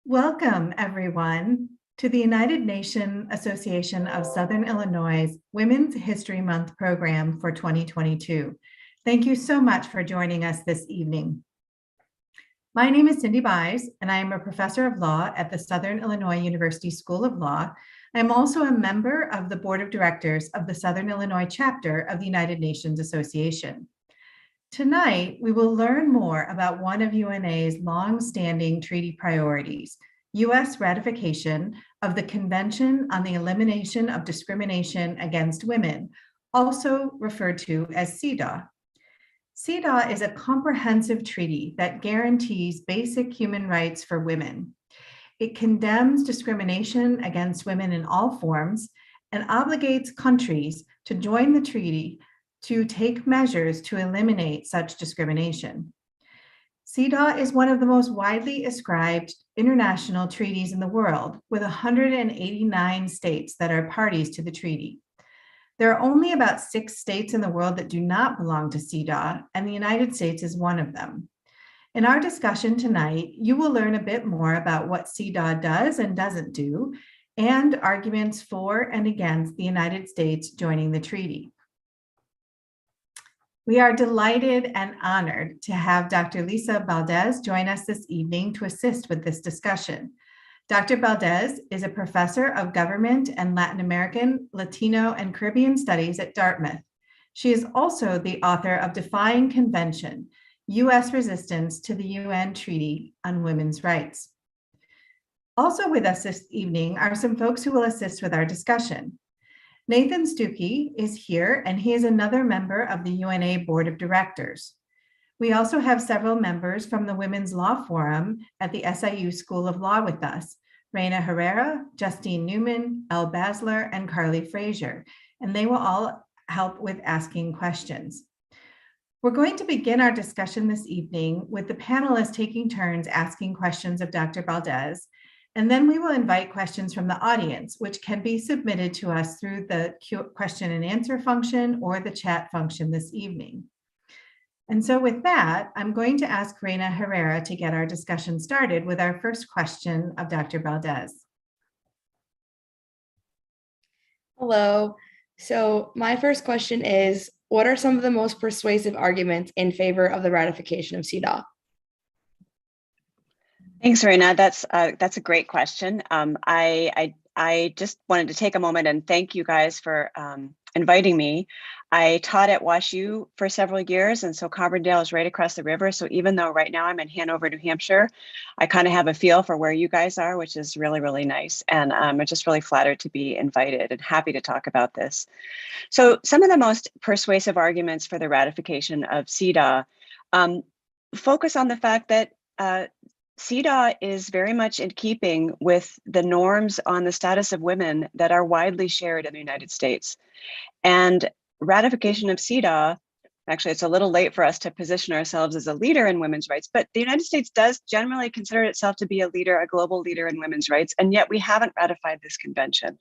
Welcome, everyone, to the United Nations Association of Southern Illinois Women's History Month program for 2022. Thank you so much for joining us this evening. My name is Cindy Bies, and I am a professor of law at the Southern Illinois University School of Law. I am also a member of the board of directors of the Southern Illinois chapter of the United Nations Association. Tonight, we will learn more about one of UNA's long-standing treaty priorities, U.S. ratification of the Convention on the Elimination of Discrimination Against Women, also referred to as Cdaw. Cdaw is a comprehensive treaty that guarantees basic human rights for women. It condemns discrimination against women in all forms and obligates countries to join the treaty to take measures to eliminate such discrimination. Cdaw is one of the most widely ascribed international treaties in the world, with 189 states that are parties to the treaty. There are only about 6 states in the world that do not belong to Cdaw, and the United States is one of them. In our discussion tonight, you will learn a bit more about what Cdaw does and doesn't do, and arguments for and against the United States joining the treaty. We are delighted and honored to have Dr. Lisa Valdez join us this evening to assist with this discussion. Dr. Baldez is a professor of government and Latin American, Latino, and Caribbean studies at Dartmouth. She is also the author of Defying Convention, U.S. Resistance to the UN Treaty on Women's Rights. Also with us this evening are some folks who will assist with our discussion. Nathan Stuckey is here, and he is another member of the UNA Board of Directors. We also have several members from the Women's Law Forum at the SIU School of Law with us, Reina Herrera, Justine Newman, Elle Basler, and Carly Frazier, and they will all help with asking questions. We're going to begin our discussion this evening with the panelists taking turns asking questions of Dr. Baldez, and then we will invite questions from the audience, which can be submitted to us through the question and answer function or the chat function this evening. And so with that, I'm going to ask Reina Herrera to get our discussion started with our first question of Dr. Baldez. Hello. So my first question is, what are some of the most persuasive arguments in favor of the ratification of Cdaw? Thanks, Reina. That's a great question. I just wanted to take a moment and thank you guys for inviting me. I taught at WashU for several years, and so Carbondale is right across the river. So even though right now I'm in Hanover, New Hampshire, I kind of have a feel for where you guys are, which is really, really nice. And I'm just really flattered to be invited and happy to talk about this. So some of the most persuasive arguments for the ratification of Cdaw focus on the fact that Cdaw is very much in keeping with the norms on the status of women that are widely shared in the United States. And ratification of Cdaw, actually, it's a little late for us to position ourselves as a leader in women's rights, but the United States does generally consider itself to be a global leader in women's rights, and yet we haven't ratified this convention.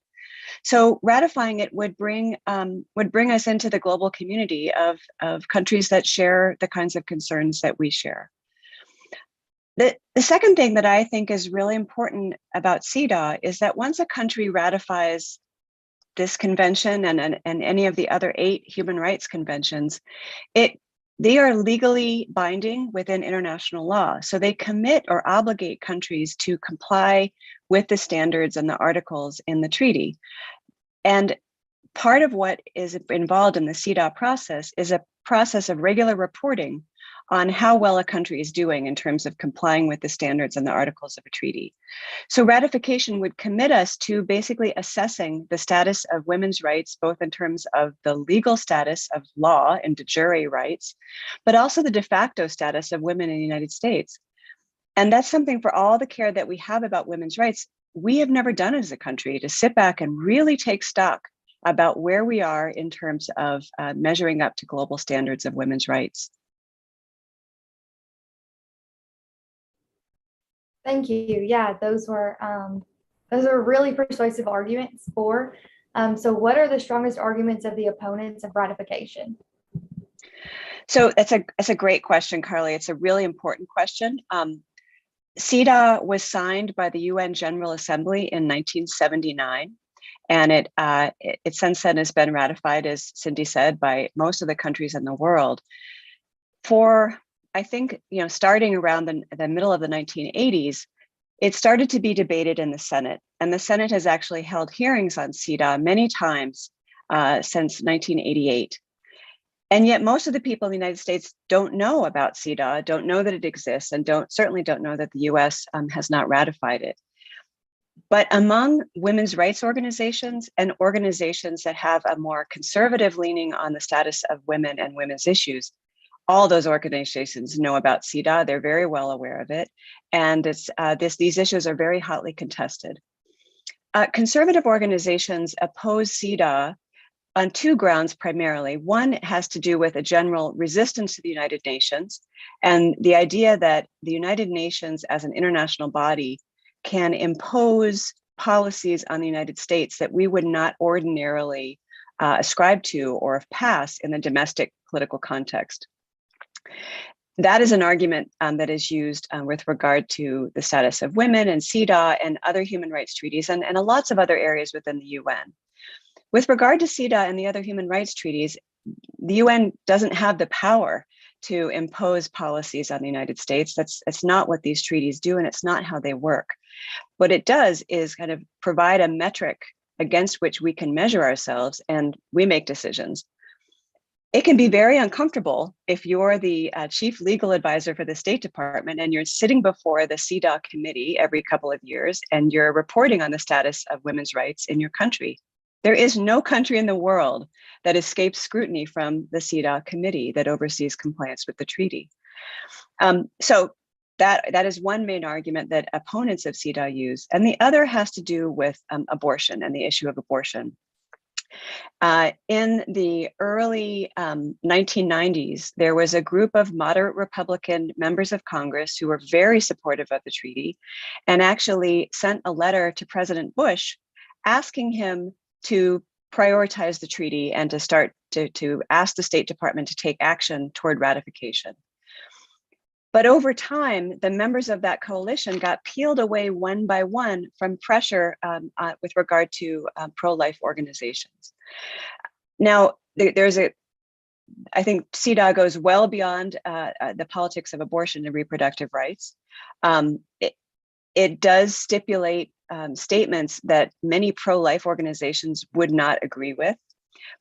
So ratifying it would bring us into the global community of countries that share the kinds of concerns that we share. The second thing that I think is really important about Cdaw is that once a country ratifies this convention and any of the other 8 human rights conventions, they are legally binding within international law. So they commit or obligate countries to comply with the standards and the articles in the treaty. And part of what is involved in the Cdaw process is a process of regular reporting on how well a country is doing in terms of complying with the standards and the articles of a treaty. So ratification would commit us to basically assessing the status of women's rights, both in terms of the legal status of law and de jure rights, but also the de facto status of women in the United States. And that's something, for all the care that we have about women's rights, we have never done as a country, to sit back and really take stock about where we are in terms of measuring up to global standards of women's rights. Thank you. Yeah, those were really persuasive arguments for. So what are the strongest arguments of the opponents of ratification? So that's a great question, Carly. It's a really important question. Cdaw was signed by the UN General Assembly in 1979, and it since then has been ratified, as Cindy said, by most of the countries in the world. For, I think, starting around the middle of the 1980s, it started to be debated in the Senate, and the Senate has actually held hearings on Cdaw many times since 1988. And yet most of the people in the United States don't know about Cdaw, don't know that it exists, and certainly don't know that the US has not ratified it. But among women's rights organizations and organizations that have a more conservative leaning on the status of women and women's issues, all those organizations know about Cdaw. They're very well aware of it. And these issues are very hotly contested. Conservative organizations oppose Cdaw on two grounds primarily. One has to do with a general resistance to the United Nations and the idea that the United Nations as an international body can impose policies on the United States that we would not ordinarily ascribe to or pass in the domestic political context. That is an argument that is used with regard to the status of women and Cdaw and other human rights treaties and lots of other areas within the UN. With regard to Cdaw and the other human rights treaties, the UN doesn't have the power to impose policies on the United States. That's not what these treaties do, and it's not how they work. What it does is kind of provide a metric against which we can measure ourselves, and we make decisions. It can be very uncomfortable if you're the chief legal advisor for the State Department and you're sitting before the Cdaw committee every couple of years and you're reporting on the status of women's rights in your country. There is no country in the world that escapes scrutiny from the Cdaw committee that oversees compliance with the treaty. So that is one main argument that opponents of Cdaw use. And the other has to do with abortion and the issue of abortion. In the early 1990s, there was a group of moderate Republican members of Congress who were very supportive of the treaty and actually sent a letter to President Bush asking him to prioritize the treaty and to start to ask the State Department to take action toward ratification. But over time, the members of that coalition got peeled away one by one from pressure with regard to pro-life organizations. Now, I think Cdaw goes well beyond the politics of abortion and reproductive rights. It does stipulate statements that many pro-life organizations would not agree with,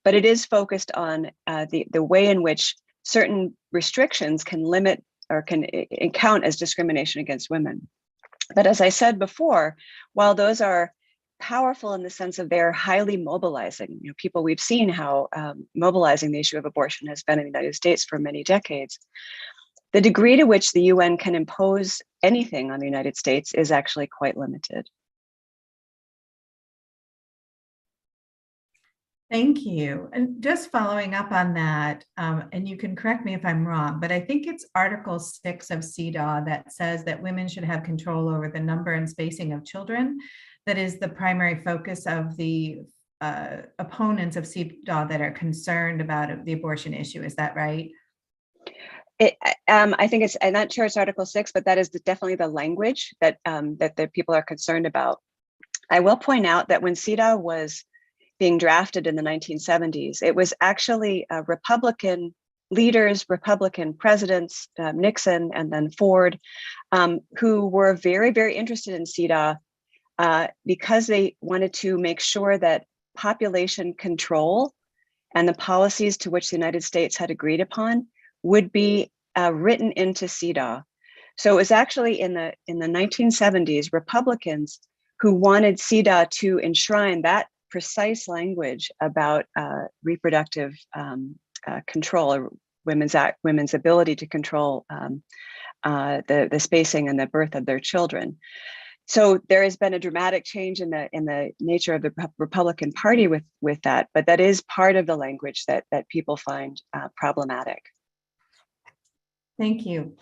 but it is focused on the way in which certain restrictions can limit or can count as discrimination against women. But as I said before, while those are powerful in the sense of they're highly mobilizing, people, we've seen how mobilizing the issue of abortion has been in the United States for many decades. The degree to which the UN can impose anything on the United States is actually quite limited. Thank you. And just following up on that, and you can correct me if I'm wrong, but I think it's Article 6 of Cdaw that says that women should have control over the number and spacing of children. That is the primary focus of the opponents of Cdaw that are concerned about the abortion issue. Is that right? I think I'm not sure it's Article 6, but that is definitely the language that the people are concerned about. I will point out that when Cdaw was being drafted in the 1970s, it was actually Republican leaders, Republican presidents, Nixon and then Ford, who were very, very interested in Cdaw because they wanted to make sure that population control and the policies to which the United States had agreed upon would be written into Cdaw. So it was actually in the 1970s, Republicans who wanted Cdaw to enshrine that precise language about reproductive control, or women's ability to control the spacing and the birth of their children. So there has been a dramatic change in the nature of the Republican Party with that, but that is part of the language that people find problematic. Thank you.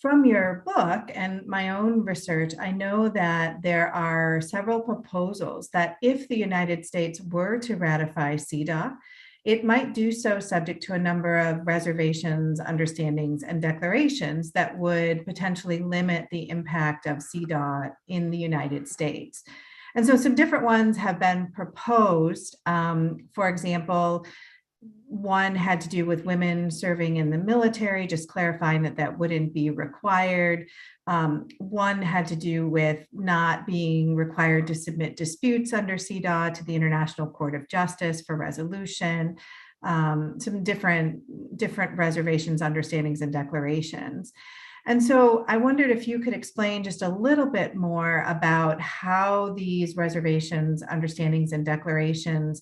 From your book and my own research, I know that there are several proposals that if the United States were to ratify Cdaw, it might do so subject to a number of reservations, understandings, and declarations that would potentially limit the impact of Cdaw in the United States. And so some different ones have been proposed. For example, one had to do with women serving in the military, just clarifying that that wouldn't be required. One had to do with not being required to submit disputes under Cdaw to the International Court of Justice for resolution. Some different reservations, understandings, and declarations. And so I wondered if you could explain just a little bit more about how these reservations, understandings, and declarations,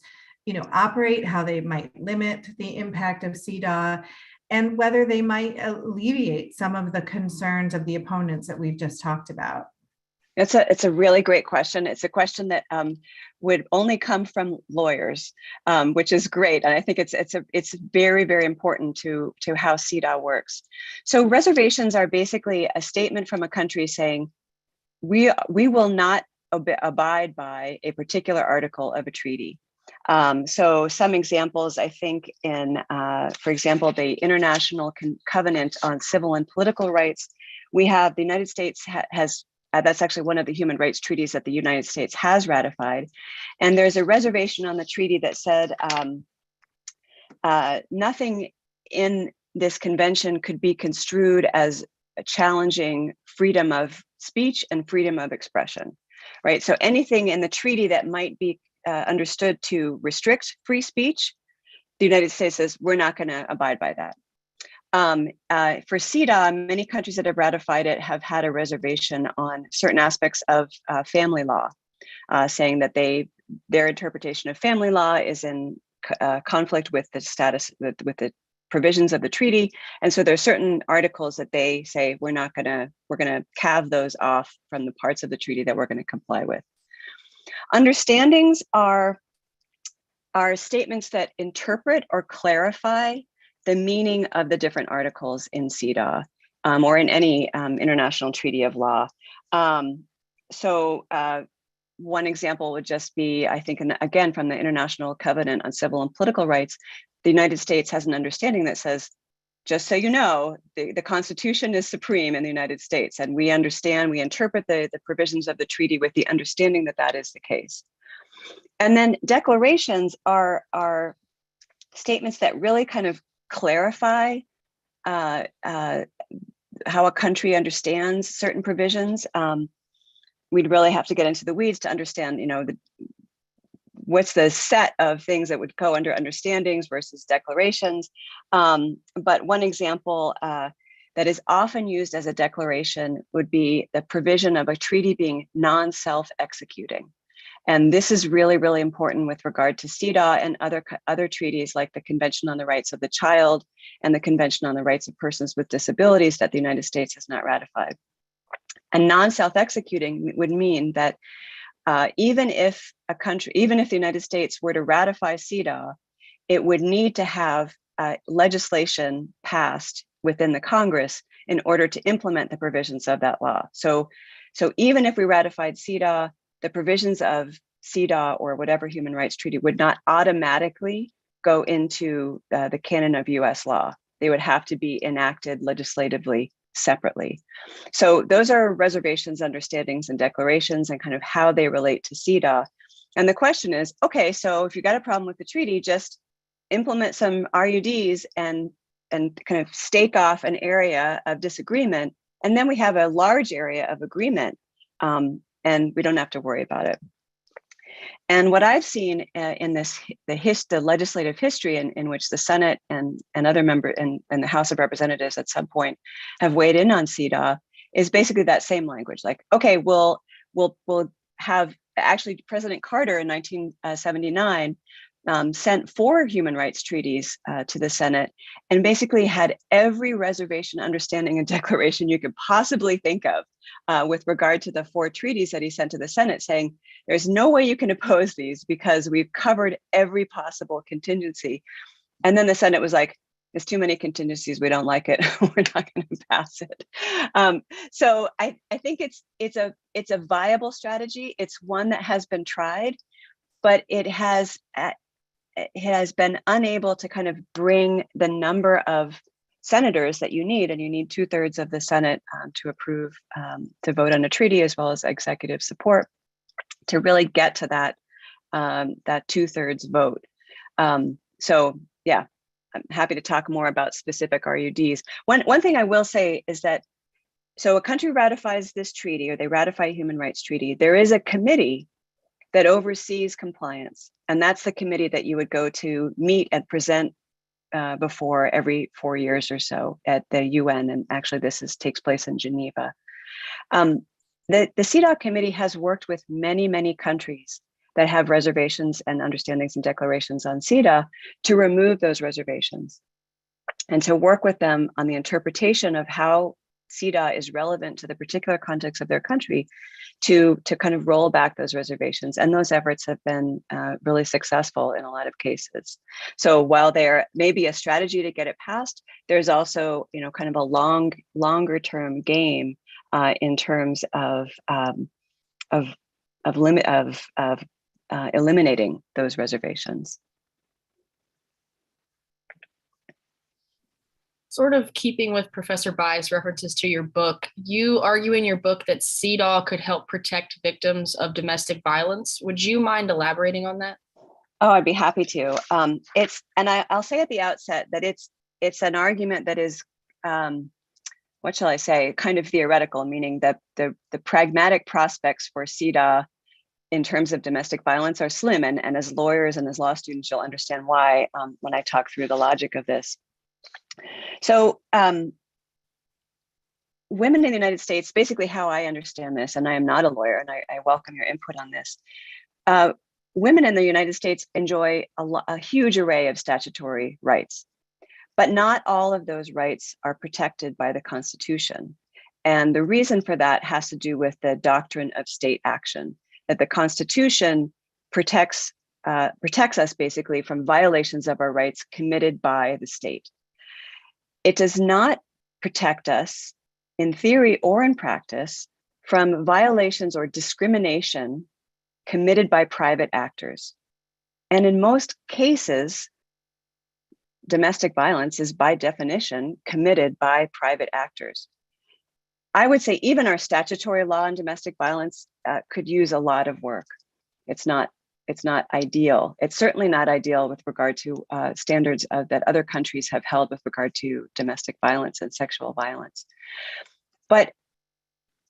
operate, how they might limit the impact of Cdaw, and whether they might alleviate some of the concerns of the opponents that we've just talked about. It's a really great question. It's a question that would only come from lawyers, which is great, and I think it's very, very important to how Cdaw works. So reservations are basically a statement from a country saying we will not abide by a particular article of a treaty. So some examples, I think, in, for example, the International Covenant on Civil and Political Rights, we have the United States has. That's actually one of the human rights treaties that the United States has ratified. And there's a reservation on the treaty that said nothing in this convention could be construed as challenging freedom of speech and freedom of expression, right? So anything in the treaty that might be understood to restrict free speech, the United States says, we're not going to abide by that. For Cdaw, many countries that have ratified it have had a reservation on certain aspects of family law, saying that their interpretation of family law is in conflict with the status, with the provisions of the treaty. And so there are certain articles that they say we're going to calve those off from the parts of the treaty that we're going to comply with. Understandings are statements that interpret or clarify the meaning of the different articles in Cdaw or in any international treaty of law. So one example would just be, I think, again, from the International Covenant on Civil and Political Rights, the United States has an understanding that says, just so you know, the Constitution is supreme in the United States, and we interpret the provisions of the treaty with the understanding that that is the case. And then declarations are statements that really kind of clarify how a country understands certain provisions. We'd really have to get into the weeds to understand, what's the set of things that would go under understandings versus declarations. But one example that is often used as a declaration would be the provision of a treaty being non-self-executing. And this is really, really important with regard to Cdaw and other treaties like the Convention on the Rights of the Child and the Convention on the Rights of Persons with Disabilities that the United States has not ratified. And non-self-executing would mean that even if the United States were to ratify Cdaw, it would need to have legislation passed within the Congress in order to implement the provisions of that law. So even if we ratified Cdaw, the provisions of Cdaw or whatever human rights treaty would not automatically go into the canon of US law. They would have to be enacted legislatively separately. So those are reservations, understandings, and declarations and kind of how they relate to Cdaw. And the question is, okay, so if you got a problem with the treaty, just implement some RUDs and kind of stake off an area of disagreement. And then we have a large area of agreement. And we don't have to worry about it. And what I've seen in the legislative history in which the Senate and other members and the House of Representatives at some point have weighed in on Cdaw is basically that same language. Like, okay, we'll have actually President Carter in 1979 sent 4 human rights treaties to the Senate and basically had every reservation, understanding, and declaration you could possibly think of with regard to the 4 treaties that he sent to the Senate, saying there's no way you can oppose these because we've covered every possible contingency. And then the Senate was like, there's too many contingencies, we don't like it, we're not going to pass it. So I think it's a viable strategy. It's one that has been tried, but it has has been unable to kind of bring the number of senators that you need, and you need 2/3 of the Senate to approve, to vote on a treaty, as well as executive support, to really get to that 2/3 vote. So yeah, I'm happy to talk more about specific RUDs. One thing I will say is that, so a country ratifies this treaty, or they ratify a human rights treaty, there is a committee that oversees compliance. And that's the committee that you would go to meet and present before every 4 years or so at the UN. And actually takes place in Geneva. The Cdaw committee has worked with many, many countries that have reservations and understandings and declarations on Cdaw to remove those reservations and to work with them on the interpretation of how Cdaw is relevant to the particular context of their country, to kind of roll back those reservations. And those efforts have been really successful in a lot of cases. So while there may be a strategy to get it passed, there's also, kind of a longer term game in terms of eliminating those reservations. Sort of keeping with Professor Bai's references to your book, you argue in your book that Cdaw could help protect victims of domestic violence. Would you mind elaborating on that? Oh, I'd be happy to. I'll say at the outset that it's an argument that is, what shall I say, kind of theoretical, meaning that the pragmatic prospects for Cdaw in terms of domestic violence are slim. And as lawyers and as law students, you'll understand why when I talk through the logic of this. So women in the United States, basically how I understand this, and I am not a lawyer, and I welcome your input on this. Women in the United States enjoy a huge array of statutory rights, but not all of those rights are protected by the Constitution. And the reason for that has to do with the doctrine of state action, that the Constitution protects us basically from violations of our rights committed by the state. It does not protect us in theory or in practice from violations or discrimination committed by private actors. And in most cases, domestic violence is by definition committed by private actors. I would say even our statutory law on domestic violence could use a lot of work. It's not ideal. It's certainly not ideal with regard to standards that other countries have held with regard to domestic violence and sexual violence. But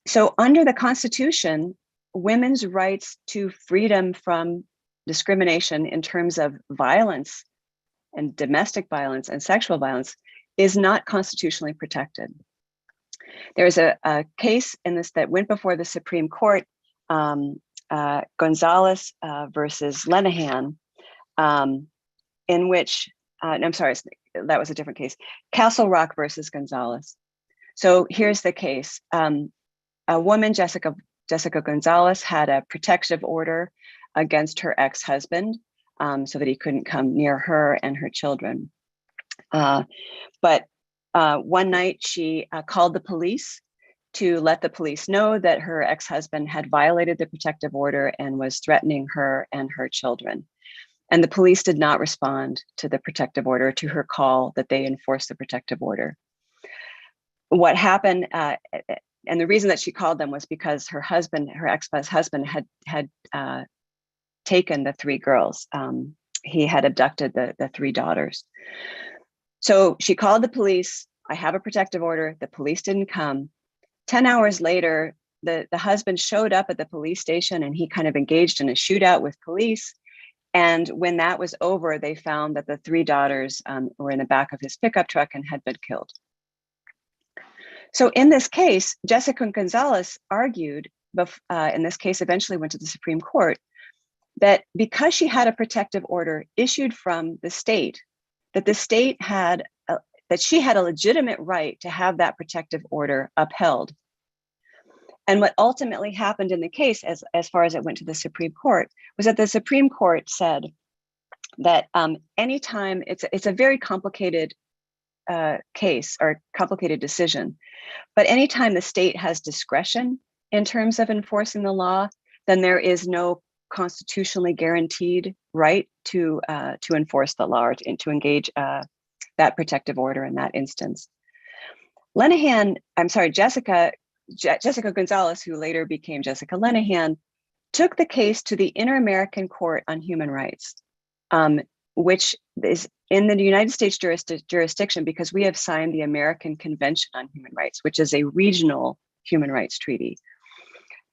so under the Constitution, women's rights to freedom from discrimination in terms of violence and domestic violence and sexual violence is not constitutionally protected. There's a case in this that went before the Supreme Court, Gonzalez versus Lenahan, in which, I'm sorry, that was a different case, Castle Rock versus Gonzalez. So here's the case. A woman, Jessica Gonzalez, had a protective order against her ex-husband so that he couldn't come near her and her children. But one night she called the police to let the police know that her ex-husband had violated the protective order and was threatening her and her children. And the police did not respond to the protective order, to her call that they enforce the protective order. What happened, and the reason that she called them was because her ex-husband had taken the 3 girls. He had abducted the 3 daughters. So she called the police. I have a protective order. The police didn't come. 10 hours later, the husband showed up at the police station and he kind of engaged in a shootout with police. And when that was over, they found that the 3 daughters were in the back of his pickup truck and had been killed. So in this case, Jessica Gonzalez argued, in this case eventually went to the Supreme Court, that because she had a protective order issued from the state, that the state had that she had a legitimate right to have that protective order upheld. And what ultimately happened in the case, as far as it went to the Supreme Court, was that the Supreme Court said that anytime it's a very complicated case or complicated decision, but anytime the state has discretion in terms of enforcing the law, then there is no constitutionally guaranteed right to enforce the law or to engage that protective order in that instance. Jessica Gonzalez, who later became Jessica Lenahan, took the case to the Inter-American Court on Human Rights, which is in the United States jurisdiction because we have signed the American Convention on Human Rights, which is a regional human rights treaty.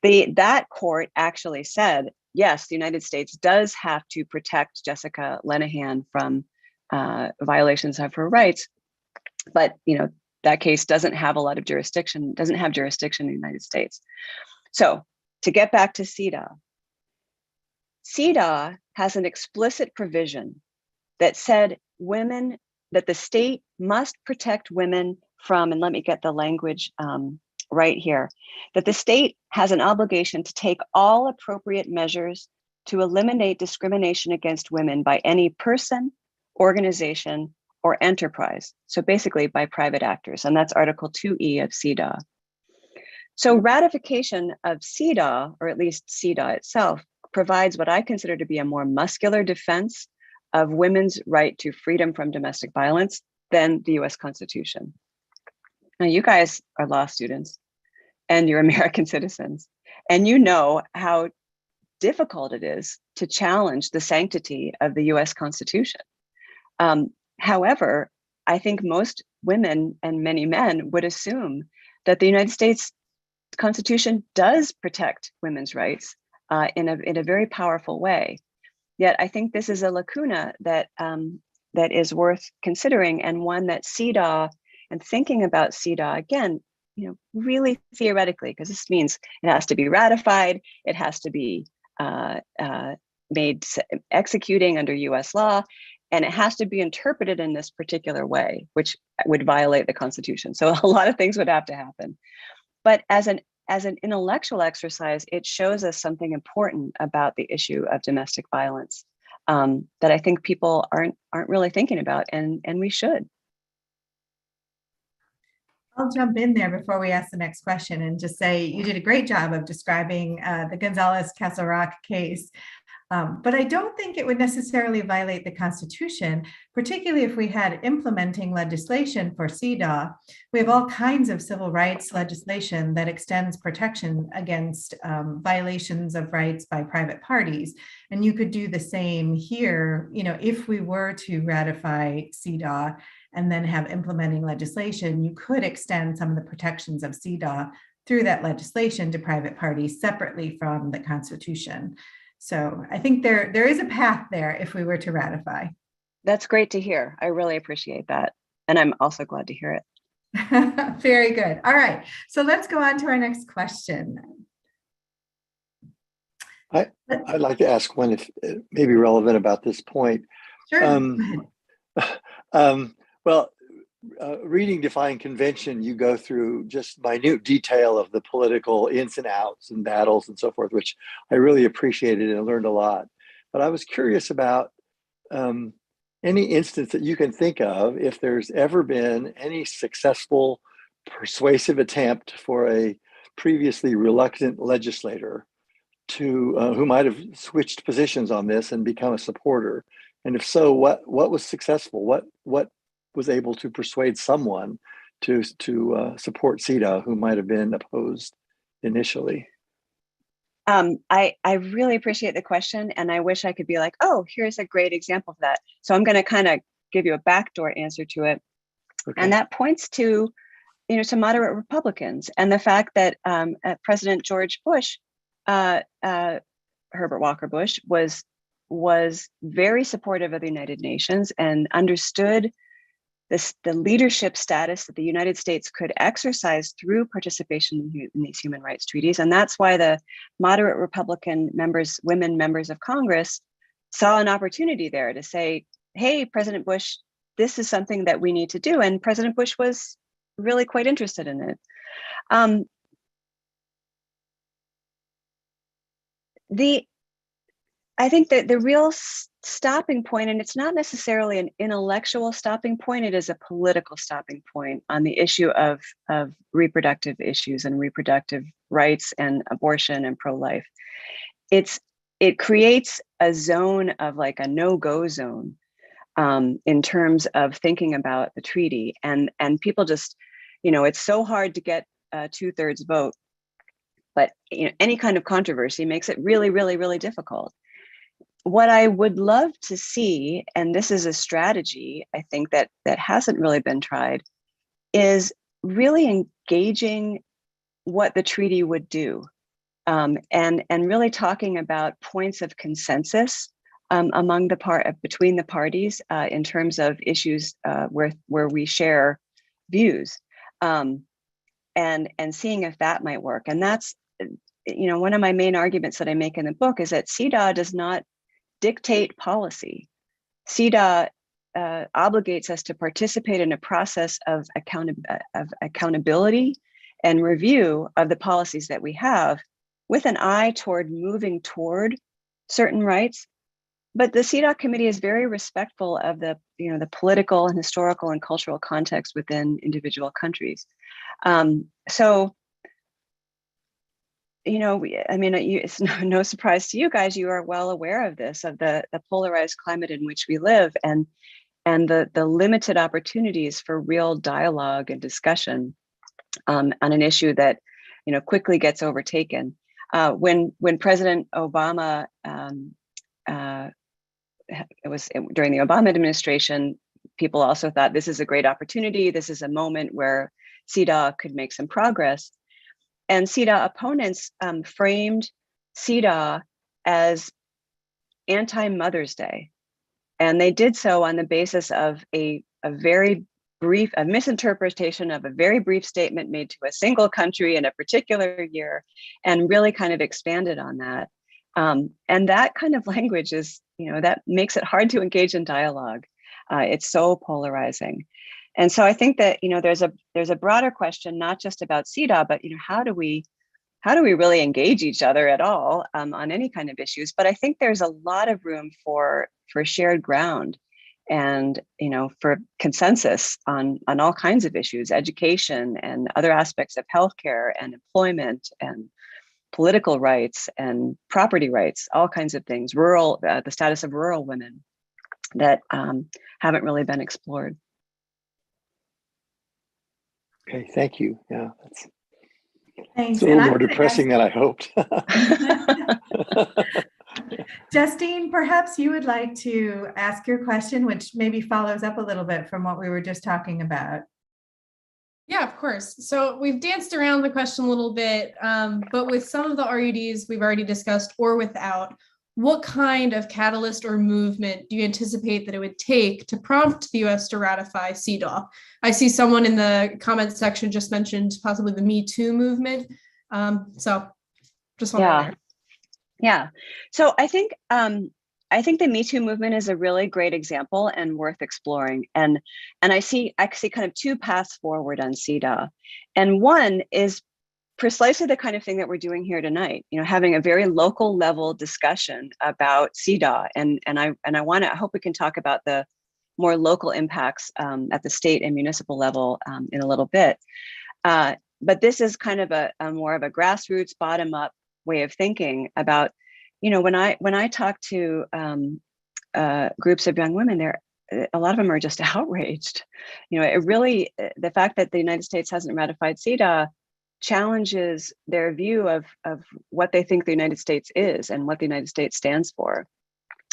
That court actually said, yes, the United States does have to protect Jessica Lenahan from violations of her rights, but that case doesn't have a lot of jurisdiction, doesn't have jurisdiction in the United States. So to get back to Cdaw, Cdaw has an explicit provision that said that the state must protect women from, and let me get the language right here, that the state has an obligation to take all appropriate measures to eliminate discrimination against women by any person, organization, or enterprise. So basically by private actors, and that's Article 2E of Cdaw. So ratification of Cdaw, or at least Cdaw itself, provides what I consider to be a more muscular defense of women's right to freedom from domestic violence than the US Constitution. Now, you guys are law students and you're American citizens, and you know how difficult it is to challenge the sanctity of the US Constitution. However, I think most women and many men would assume that the United States Constitution does protect women's rights in a very powerful way. Yet I think this is a lacuna that is worth considering, and one that Cdaw, and thinking about Cdaw again, really theoretically, because this means it has to be ratified, it has to be made executing under US law, and it has to be interpreted in this particular way, which would violate the Constitution. So a lot of things would have to happen. But as an intellectual exercise, it shows us something important about the issue of domestic violence that I think people aren't really thinking about, and we should. I'll jump in there before we ask the next question and just say you did a great job of describing the Gonzalez-Castle Rock case. But I don't think it would necessarily violate the Constitution, particularly if we had implementing legislation for Cdaw. We have all kinds of civil rights legislation that extends protection against violations of rights by private parties. And you could do the same here, if we were to ratify Cdaw and then have implementing legislation, you could extend some of the protections of Cdaw through that legislation to private parties separately from the Constitution. So I think there is a path there if we were to ratify. That's great to hear. I really appreciate that. And I'm also glad to hear it. Very good. All right. So let's go on to our next question. I'd like to ask one, if it may be relevant about this point. Sure. Reading Defying Convention, you go through just minute detail of the political ins and outs and battles and so forth, which I really appreciated and learned a lot. But I was curious about any instance that you can think of, if there's ever been any successful persuasive attempt for a previously reluctant legislator to who might have switched positions on this and become a supporter. And if so, what was successful? What was able to persuade someone to support Cdaw who might have been opposed initially? I really appreciate the question, and I wish I could be like, oh, here's a great example of that. So I'm going to kind of give you a backdoor answer to it, okay. And that points to, to moderate Republicans and the fact that President George Bush, Herbert Walker Bush, was very supportive of the United Nations and understood the leadership status that the United States could exercise through participation in these human rights treaties. And that's why the moderate Republican members, women members of Congress, saw an opportunity there to say, hey, President Bush, this is something that we need to do. And President Bush was really quite interested in it. I think that the real stopping point, and it's not necessarily an intellectual stopping point, it is a political stopping point on the issue of reproductive issues and reproductive rights and abortion and pro-life. It's it creates a zone of like a no-go zone in terms of thinking about the treaty, and people just, it's so hard to get a 2/3 vote, but any kind of controversy makes it really, really, really difficult. What I would love to see, and this is a strategy I think that hasn't really been tried, is really engaging what the treaty would do, and really talking about points of consensus among between the parties in terms of issues where we share views, and seeing if that might work. And that's one of my main arguments that I make in the book is that Cdaw does not dictate policy. Cdaw obligates us to participate in a process of accountability and review of the policies that we have, with an eye toward moving toward certain rights. But the Cdaw committee is very respectful of the political and historical and cultural context within individual countries. So, it's no surprise to you guys. You are well aware of this, of the polarized climate in which we live, and the limited opportunities for real dialogue and discussion on an issue that quickly gets overtaken. When President Obama, it was during the Obama administration, people also thought this is a great opportunity. This is a moment where Cdaw could make some progress. And Cdaw opponents framed Cdaw as anti-Mother's Day. And they did so on the basis of a very brief, a misinterpretation of a very brief statement made to a single country in a particular year, and really kind of expanded on that. And that kind of language is, that makes it hard to engage in dialogue. It's so polarizing. And so I think that, there's a broader question, not just about Cdaw, but, how do we really engage each other at all on any kind of issues? But I think there's a lot of room for shared ground and, for consensus on all kinds of issues, education and other aspects of healthcare and employment and political rights and property rights, all kinds of things, the status of rural women that haven't really been explored. Okay, thank you. Yeah, Thanks. it's a little more depressing than I hoped. Justine, perhaps you would like to ask your question, which maybe follows up a little bit from what we were just talking about. Yeah, of course. So we've danced around the question a little bit, but with some of the RUDs we've already discussed, or without, what kind of catalyst or movement do you anticipate that it would take to prompt the US to ratify Cdaw? I see someone in the comments section just mentioned possibly the Me Too movement. So just want to Yeah. So I think the Me Too movement is a really great example and worth exploring. And I see kind of two paths forward on Cdaw. And one is precisely the kind of thing that we're doing here tonight, having a very local level discussion about Cdaw. And I hope we can talk about the more local impacts at the state and municipal level in a little bit. But this is kind of a more of a grassroots, bottom up way of thinking about, when I talk to groups of young women, a lot of them are just outraged. It really, the fact that the United States hasn't ratified Cdaw challenges their view of what they think the United States is and what the United States stands for,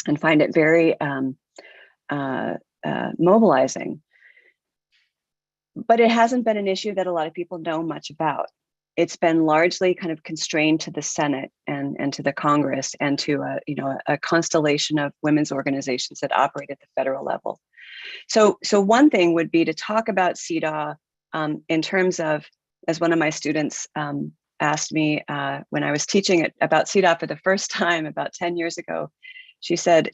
and find it very mobilizing. But it hasn't been an issue that a lot of people know much about. It's been largely kind of constrained to the Senate and to the Congress and to a constellation of women's organizations that operate at the federal level. So one thing would be to talk about Cdaw in terms of, as one of my students asked me when I was teaching about Cdaw for the first time about 10 years ago, she said,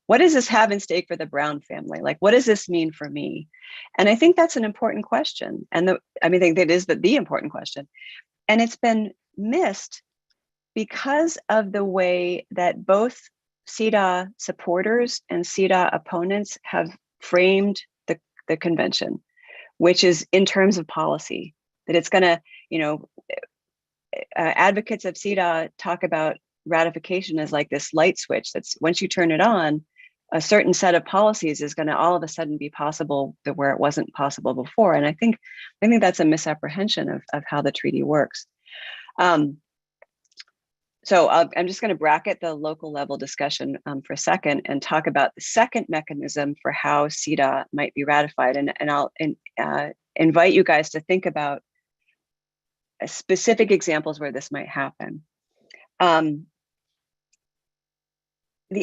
what does this have in stake for the Brown family? Like, what does this mean for me? And I think that's an important question. And I think that is the important question. And it's been missed because of the way that both Cdaw supporters and Cdaw opponents have framed the convention, which is in terms of policy, that it's going to, advocates of Cdaw talk about ratification is like this light switch that's once you turn it on, a certain set of policies is going to all of a sudden be possible where it wasn't possible before. And I think that's a misapprehension of how the treaty works. So I'm just going to bracket the local level discussion for a second and talk about the second mechanism for how Cdaw might be ratified. And I'll invite you guys to think about specific examples where this might happen. The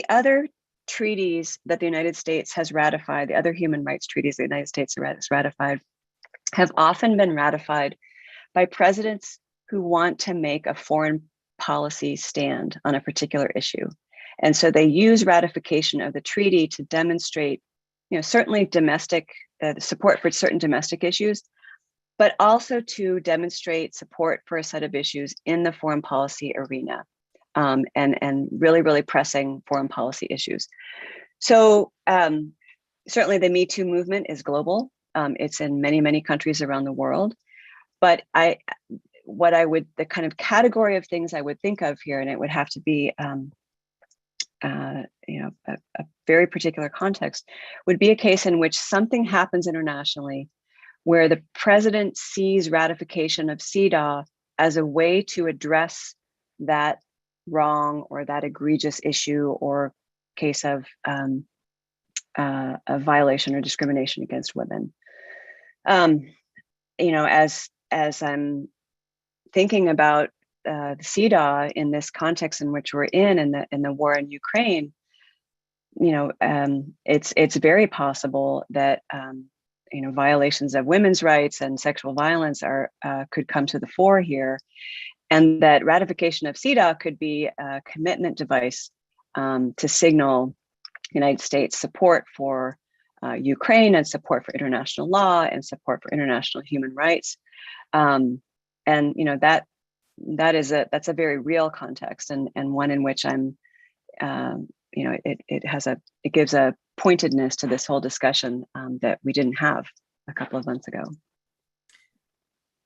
other treaties that the United States has ratified, the other human rights treaties the United States has ratified, have often been ratified by presidents who want to make a foreign policy stand on a particular issue. And so they use ratification of the treaty to demonstrate, certainly domestic support for certain domestic issues, but also to demonstrate support for a set of issues in the foreign policy arena, and really, really pressing foreign policy issues. So certainly the Me Too movement is global. It's in many, many countries around the world. But the kind of category of things I would think of here, and it would have to be a very particular context, would be a case in which something happens internationally where the president sees ratification of Cdaw as a way to address that wrong or that egregious issue or case of a violation or discrimination against women. As I'm thinking about the Cdaw in this context in which we're in the war in Ukraine, it's very possible that violations of women's rights and sexual violence could come to the fore here, and that ratification of Cdaw could be a commitment device to signal United States support for Ukraine and support for international law and support for international human rights. And that's a very real context and one in which I'm it gives a pointedness to this whole discussion that we didn't have a couple of months ago.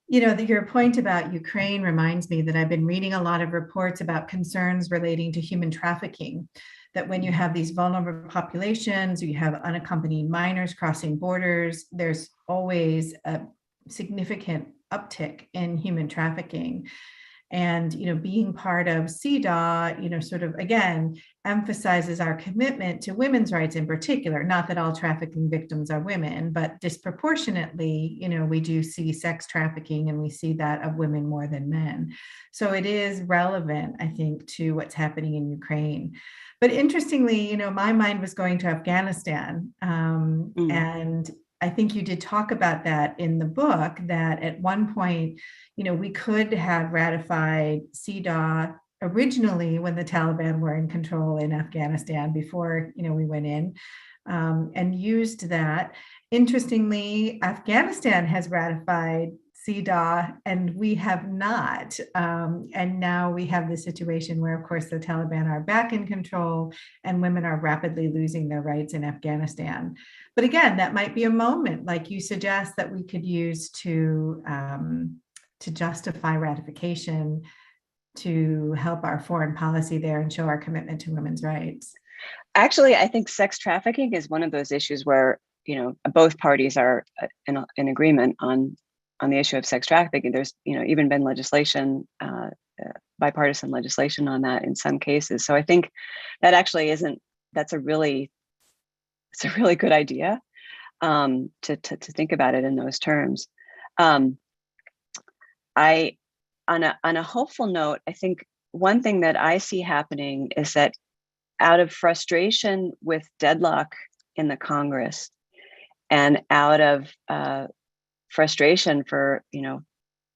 Your point about Ukraine reminds me that I've been reading a lot of reports about concerns relating to human trafficking, that when you have these vulnerable populations, you have unaccompanied minors crossing borders, there's always a significant uptick in human trafficking. And, being part of Cdaw, sort of, again, emphasizes our commitment to women's rights in particular. Not that all trafficking victims are women, but disproportionately, we do see sex trafficking, and we see that of women more than men. So it is relevant, I think, to what's happening in Ukraine. But interestingly, my mind was going to Afghanistan. And I think you did talk about that in the book, that at one point, we could have ratified Cdaw originally when the Taliban were in control in Afghanistan before, we went in, and used that. Interestingly, Afghanistan has ratified Cdaw and we have not. And now we have the situation where, of course, the Taliban are back in control and women are rapidly losing their rights in Afghanistan. But again, that might be a moment, like you suggest, that we could use to justify ratification, to help our foreign policy there and show our commitment to women's rights. Actually, I think sex trafficking is one of those issues where, both parties are in agreement on the issue of sex trafficking. There's, even been legislation, bipartisan legislation on that in some cases. So I think that actually that's a really good idea to think about it in those terms. On a hopeful note, I think one thing that I see happening is that out of frustration with deadlock in the Congress and out of frustration for,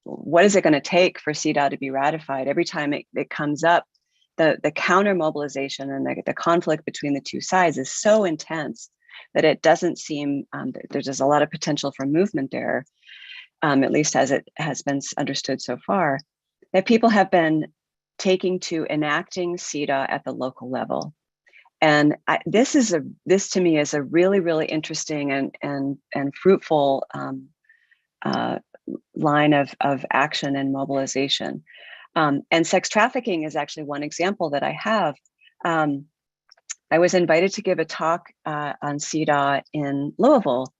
what is it going to take for Cdaw to be ratified? Every time it comes up, the counter mobilization and the conflict between the two sides is so intense that it doesn't seem there's just a lot of potential for movement there, at least as it has been understood so far, that people have been taking to enacting Cdaw at the local level. And this to me is a really, really interesting and fruitful line of action and mobilization. And sex trafficking is actually one example that I have. I was invited to give a talk on Cdaw in Louisville,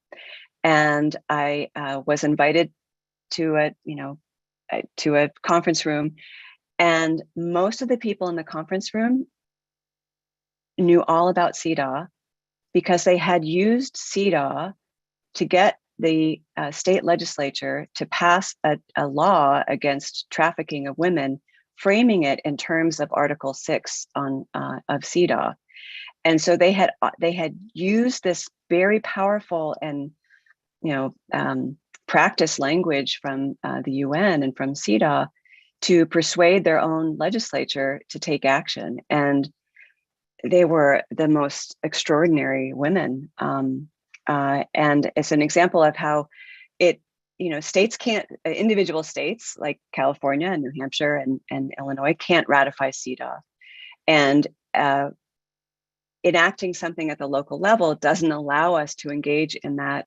and I was invited to a conference room, and most of the people in the conference room knew all about Cdaw because they had used Cdaw to get the state legislature to pass a law against trafficking of women, framing it in terms of Article 6 of Cdaw. And so they had used this very powerful and practice language from the UN and from Cdaw to persuade their own legislature to take action. And they were the most extraordinary women. And it's an example of how states can't, individual states like California and New Hampshire and Illinois can't ratify Cdaw. And enacting something at the local level doesn't allow us to engage in that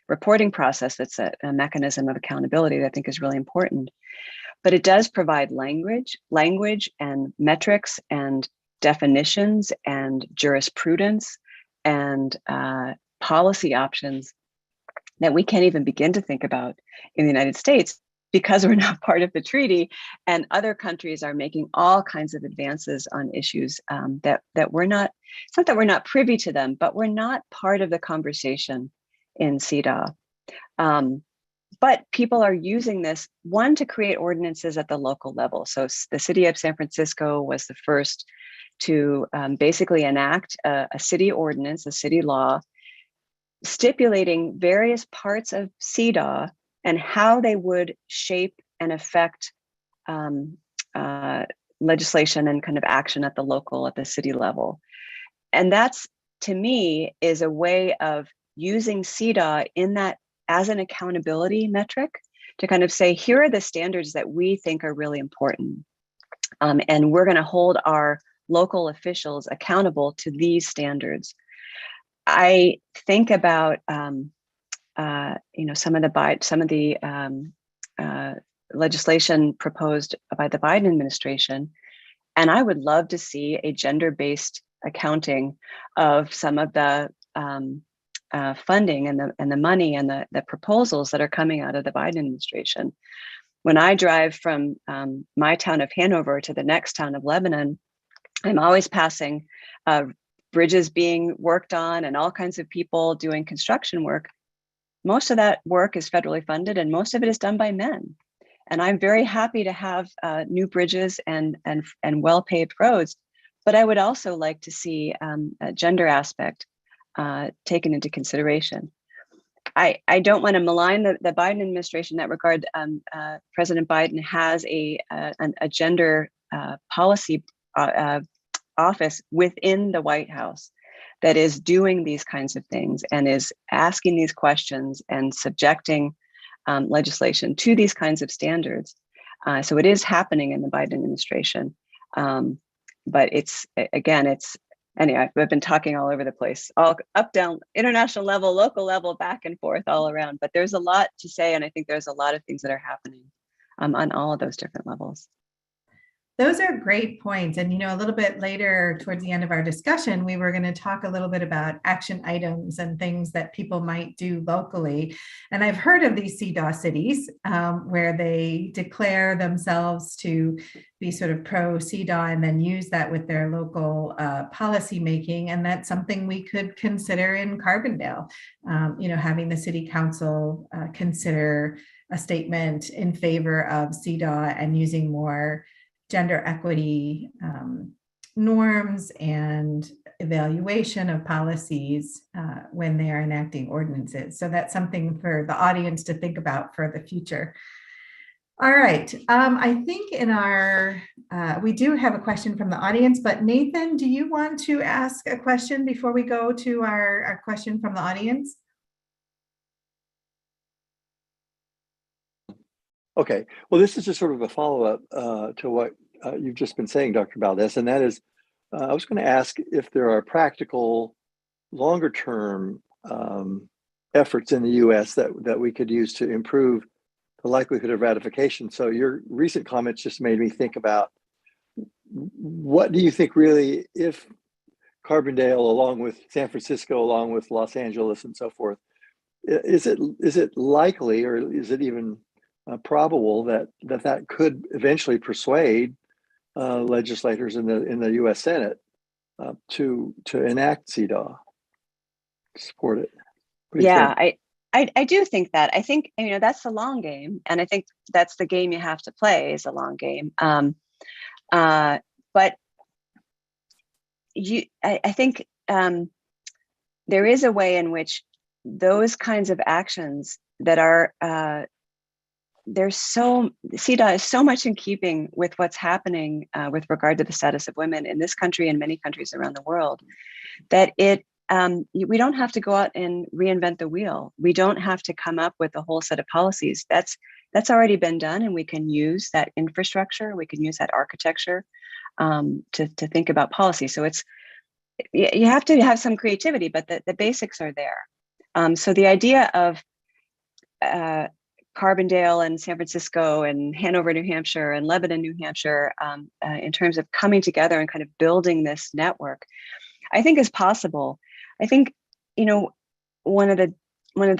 reporting process. That's a mechanism of accountability that I think is really important. But it does provide language and metrics and definitions and jurisprudence and policy options that we can't even begin to think about in the United States because we're not part of the treaty, and other countries are making all kinds of advances on issues that we're not. It's not that we're not privy to them, but we're not part of the conversation in Cdaw. But people are using this, one, to create ordinances at the local level. So the city of San Francisco was the first to basically enact a city ordinance, a city law, stipulating various parts of Cdaw and how they would shape and affect legislation and kind of action at the city level. And that's, to me, is a way of using Cdaw in that as an accountability metric to kind of say, here are the standards that we think are really important. And we're going to hold our local officials accountable to these standards. I think about some of the legislation proposed by the Biden administration, and I would love to see a gender-based accounting of some of the funding and the money and the proposals that are coming out of the Biden administration. When I drive from my town of Hanover to the next town of Lebanon, I'm always passing bridges being worked on and all kinds of people doing construction work. Most of that work is federally funded, and most of it is done by men. And I'm very happy to have new bridges and well-paved roads, but I would also like to see a gender aspect taken into consideration. I don't want to malign the Biden administration in that regard. President Biden has a gender policy office within the White House that is doing these kinds of things and is asking these questions and subjecting legislation to these kinds of standards. So it is happening in the Biden administration. But anyway, I've been talking all over the place, all up, down, international level, local level, back and forth, all around. But there's a lot to say, and I think there's a lot of things that are happening on all of those different levels. Those are great points. And, a little bit later towards the end of our discussion, we were going to talk a little bit about action items and things that people might do locally. And I've heard of these Cdaw cities where they declare themselves to be sort of pro Cdaw and then use that with their local policy making. And that's something we could consider in Carbondale, having the city council consider a statement in favor of Cdaw and using more gender equity norms and evaluation of policies when they are enacting ordinances. So that's something for the audience to think about for the future. All right, I think we do have a question from the audience, but Nathan, do you want to ask a question before we go to our question from the audience? Okay, well, this is just sort of a follow-up to what you've just been saying, Dr. Baldez, and that is, I was going to ask if there are practical, longer-term efforts in the U.S. that we could use to improve the likelihood of ratification. So your recent comments just made me think about, what do you think really, if Carbondale, along with San Francisco, along with Los Angeles and so forth, is it likely, or is it even probable that could eventually persuade legislators in the U.S. Senate to enact Cdaw, support it? Yeah, I do think that. I think, that's the long game, and I think that's the game you have to play, is a long game. But I think there is a way in which those kinds of actions that are Cdaw is so much in keeping with what's happening with regard to the status of women in this country and many countries around the world, that we don't have to go out and reinvent the wheel. We don't have to come up with a whole set of policies. That's already been done, and we can use that infrastructure, we can use that architecture to think about policy. So you have to have some creativity, but the basics are there. So the idea of Carbondale and San Francisco and Hanover, New Hampshire, and Lebanon, New Hampshire, in terms of coming together and kind of building this network, I think is possible. I think, one of the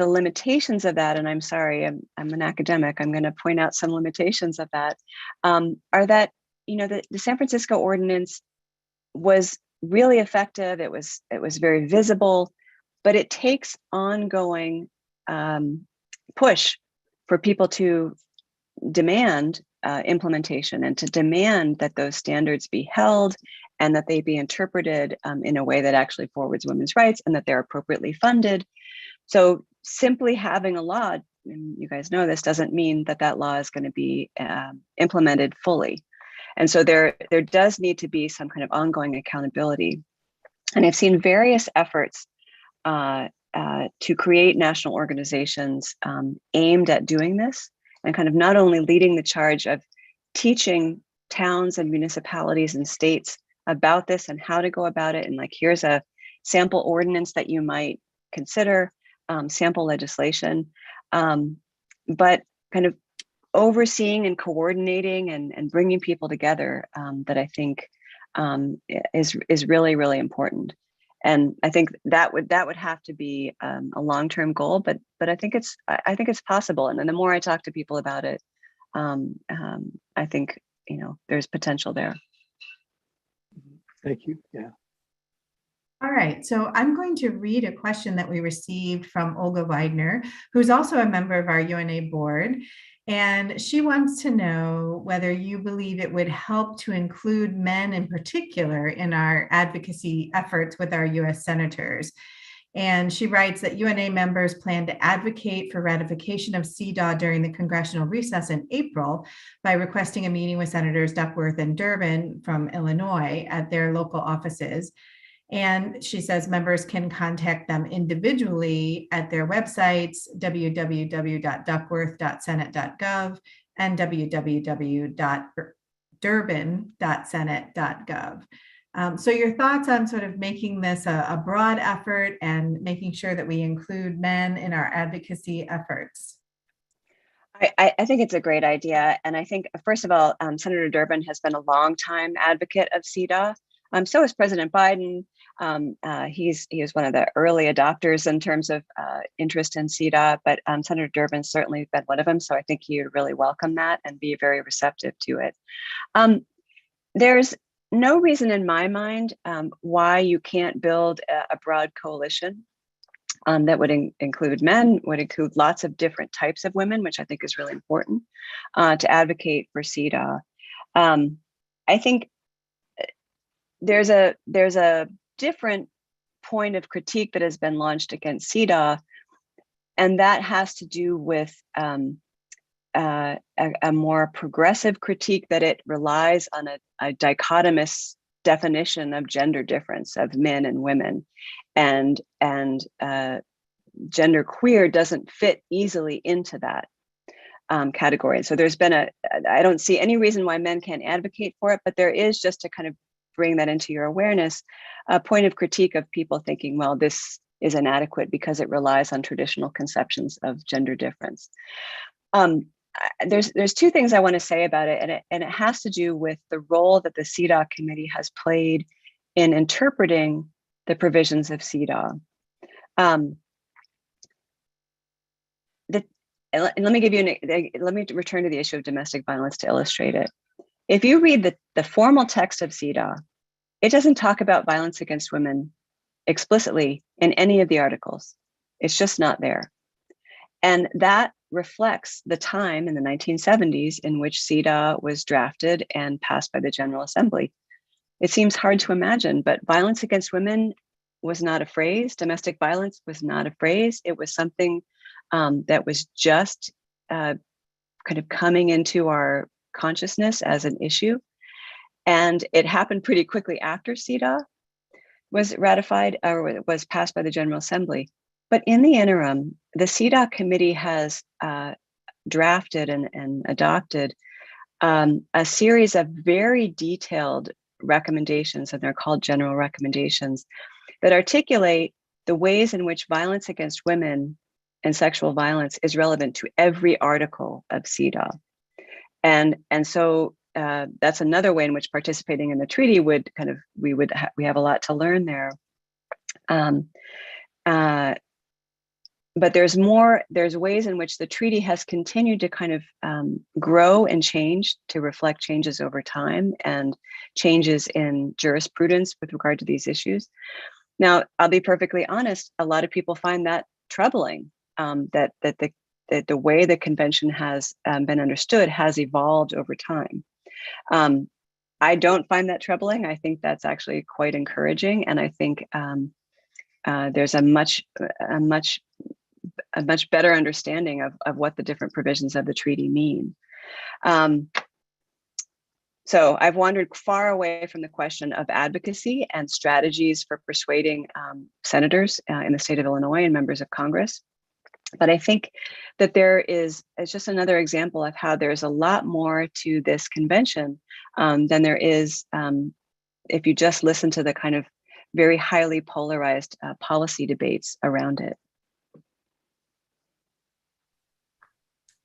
limitations of that, and I'm sorry, I'm an academic, I'm going to point out some limitations of that, are that, the San Francisco ordinance was really effective. It was very visible, but it takes ongoing push for people to demand implementation, and to demand that those standards be held and that they be interpreted in a way that actually forwards women's rights, and that they're appropriately funded. So simply having a law, and you guys know this, doesn't mean that law is going to be implemented fully. And so there does need to be some kind of ongoing accountability. And I've seen various efforts to create national organizations aimed at doing this, and kind of not only leading the charge of teaching towns and municipalities and states about this and how to go about it, and like, here's a sample ordinance that you might consider, sample legislation, but kind of overseeing and coordinating and bringing people together, that I think is really, really important. And I think that would have to be a long-term goal, but I think it's possible. And then the more I talk to people about it, I think there's potential there. Thank you. Yeah. All right, so I'm going to read a question that we received from Olga Weidner, who's also a member of our UNA board. And she wants to know whether you believe it would help to include men in particular in our advocacy efforts with our US senators. And she writes that UNA members plan to advocate for ratification of Cdaw during the congressional recess in April by requesting a meeting with Senators Duckworth and Durbin from Illinois at their local offices. And she says members can contact them individually at their websites, www.duckworth.senate.gov and www.durbin.senate.gov. So your thoughts on sort of making this a broad effort and making sure that we include men in our advocacy efforts? I think it's a great idea. And I think, first of all, Senator Durbin has been a longtime advocate of Cdaw. So is President Biden. He was one of the early adopters in terms of interest in Cdaw, but Senator Durbin's certainly been one of them. So I think he would really welcome that and be very receptive to it. There's no reason in my mind why you can't build a broad coalition that would include men, would include lots of different types of women, which I think is really important to advocate for Cdaw. I think there's a different point of critique that has been launched against Cdaw, and that has to do with a more progressive critique that it relies on a dichotomous definition of gender difference of men and women, and gender queer doesn't fit easily into that category. And so there's been I don't see any reason why men can't advocate for it, but there is, just to kind of bring that into your awareness, a point of critique of people thinking, well, this is inadequate because it relies on traditional conceptions of gender difference. there's two things I want to say about it, and it has to do with the role that the Cdaw committee has played in interpreting the provisions of Cdaw. Let me return to the issue of domestic violence to illustrate it. If you read the formal text of Cdaw, it doesn't talk about violence against women explicitly in any of the articles. It's just not there. And that reflects the time in the 1970s in which Cdaw was drafted and passed by the General Assembly. It seems hard to imagine, but violence against women was not a phrase. Domestic violence was not a phrase. It was something that was just kind of coming into our consciousness as an issue. And it happened pretty quickly after Cdaw was ratified or was passed by the General Assembly. But in the interim, the Cdaw committee has drafted and adopted a series of very detailed recommendations, and they're called general recommendations, that articulate the ways in which violence against women and sexual violence is relevant to every article of Cdaw. And so that's another way in which participating in the treaty would kind of, we have a lot to learn there. But there's ways in which the treaty has continued to kind of grow and change to reflect changes over time and changes in jurisprudence with regard to these issues. Now, I'll be perfectly honest, a lot of people find that troubling, that the way the convention has been understood has evolved over time. I don't find that troubling. I think that's actually quite encouraging, and I think there's a much better understanding of what the different provisions of the treaty mean. So I've wandered far away from the question of advocacy and strategies for persuading senators in the state of Illinois and members of Congress. But I think that it's just another example of how there's a lot more to this convention than there is if you just listen to the kind of very highly polarized policy debates around it.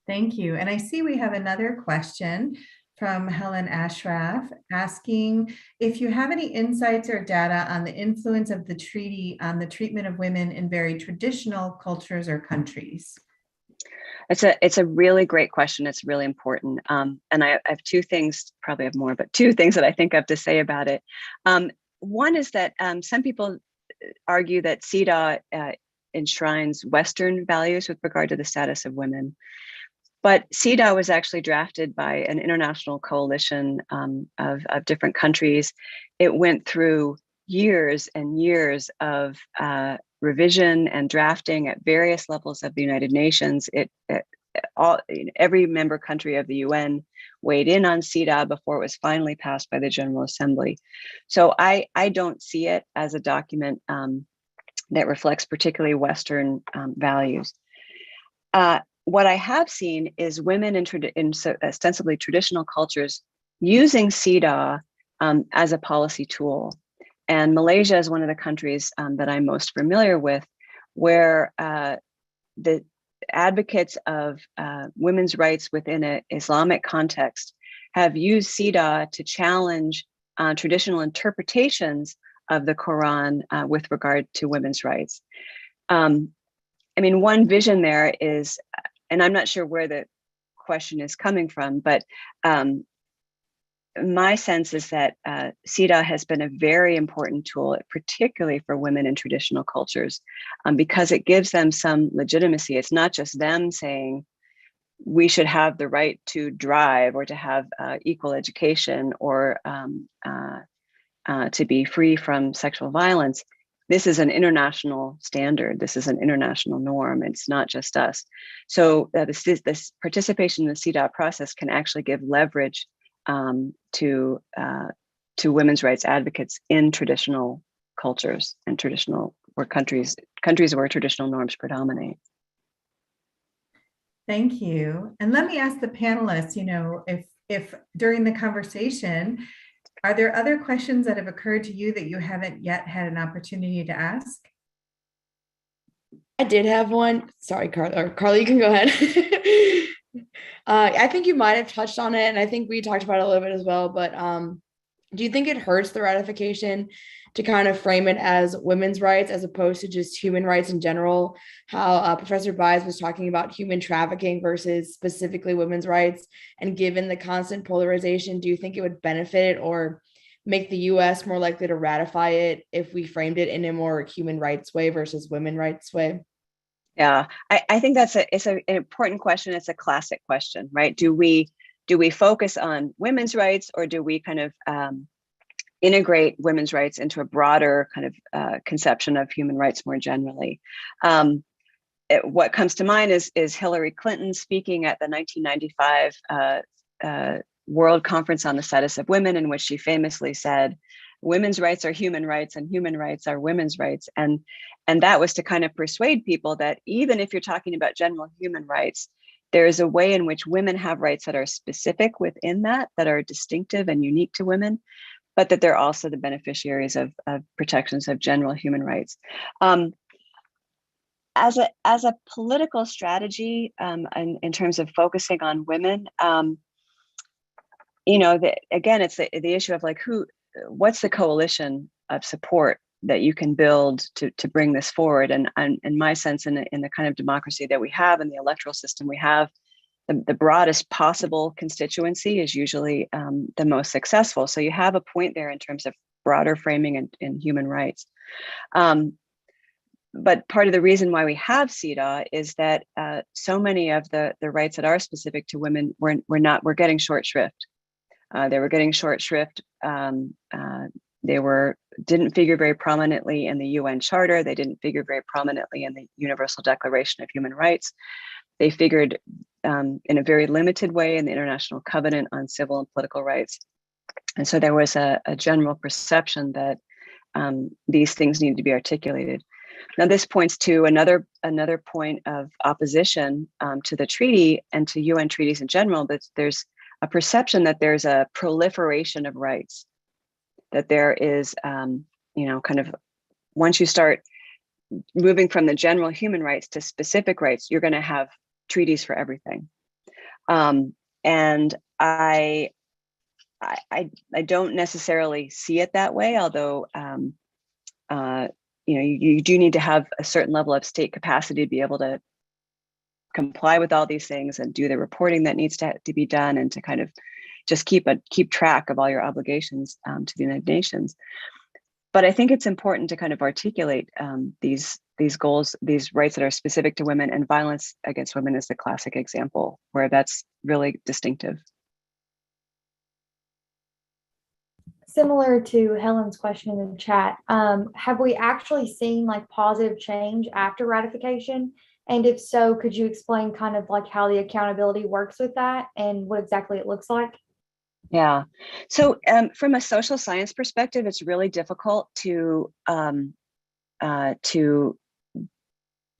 Thank you. And I see we have another question from Helen Ashraf asking if you have any insights or data on the influence of the treaty on the treatment of women in very traditional cultures or countries. It's a really great question. It's really important. And I have two things, probably have more, but two things that I think I have to say about it. One is that some people argue that Cdaw enshrines Western values with regard to the status of women. But Cdaw was actually drafted by an international coalition of different countries. It went through years and years of revision and drafting at various levels of the United Nations. Every member country of the UN weighed in on Cdaw before it was finally passed by the General Assembly. So I don't see it as a document that reflects particularly Western values. What I have seen is women in ostensibly traditional cultures using Cdaw as a policy tool. And Malaysia is one of the countries that I'm most familiar with, where the advocates of women's rights within an Islamic context have used Cdaw to challenge traditional interpretations of the Quran with regard to women's rights. I mean, one vision there is, and I'm not sure where the question is coming from, but my sense is that Cdaw has been a very important tool, particularly for women in traditional cultures, because it gives them some legitimacy. It's not just them saying we should have the right to drive or to have equal education or to be free from sexual violence. This is an international standard. This is an international norm. It's not just us. So this participation in the Cdaw process can actually give leverage to women's rights advocates in traditional cultures and traditional or countries where traditional norms predominate. Thank you. And let me ask the panelists, if during the conversation, are there other questions that have occurred to you that you haven't yet had an opportunity to ask? I did have one. Sorry, Carly, you can go ahead. I think you might have touched on it, and I think we talked about it a little bit as well, but do you think it hurts the ratification to kind of frame it as women's rights as opposed to just human rights in general? How Professor Baldez was talking about human trafficking versus specifically women's rights. And given the constant polarization, do you think it would benefit or make the US more likely to ratify it if we framed it in a more human rights way versus women rights way? Yeah, I think it's an important question. It's a classic question, right? Do we focus on women's rights, or do we kind of integrate women's rights into a broader kind of conception of human rights more generally? What comes to mind is Hillary Clinton speaking at the 1995 World Conference on the Status of Women, in which she famously said, "Women's rights are human rights, and human rights are women's rights." And that was to kind of persuade people that even if you're talking about general human rights, there is a way in which women have rights that are specific within that are distinctive and unique to women, but that they're also the beneficiaries of protections of general human rights. As a political strategy, in terms of focusing on women, again, it's the issue of like what's the coalition of support that you can build to bring this forward. And in my sense, in the kind of democracy that we have, in the electoral system we have, the broadest possible constituency is usually the most successful. So you have a point there in terms of broader framing in human rights. But part of the reason why we have Cdaw is that so many of the rights that are specific to women were getting short shrift. They were getting short shrift. They didn't figure very prominently in the UN Charter. They didn't figure very prominently in the Universal Declaration of Human Rights. They figured in a very limited way in the International Covenant on Civil and Political Rights. And so there was a general perception that these things needed to be articulated. Now, this points to another point of opposition to the treaty and to UN treaties in general, that there's a perception that there's a proliferation of rights, that there is, kind of, once you start moving from the general human rights to specific rights, you're going to have treaties for everything. And I don't necessarily see it that way, although you do need to have a certain level of state capacity to be able to comply with all these things and do the reporting that needs to be done, and to kind of just keep track of all your obligations to the United Nations. But I think it's important to kind of articulate these goals, these rights that are specific to women, and violence against women is the classic example where that's really distinctive. Similar to Helen's question in the chat, have we actually seen like positive change after ratification? And if so, could you explain kind of like how the accountability works with that and what exactly it looks like? Yeah. So from a social science perspective, it's really difficult to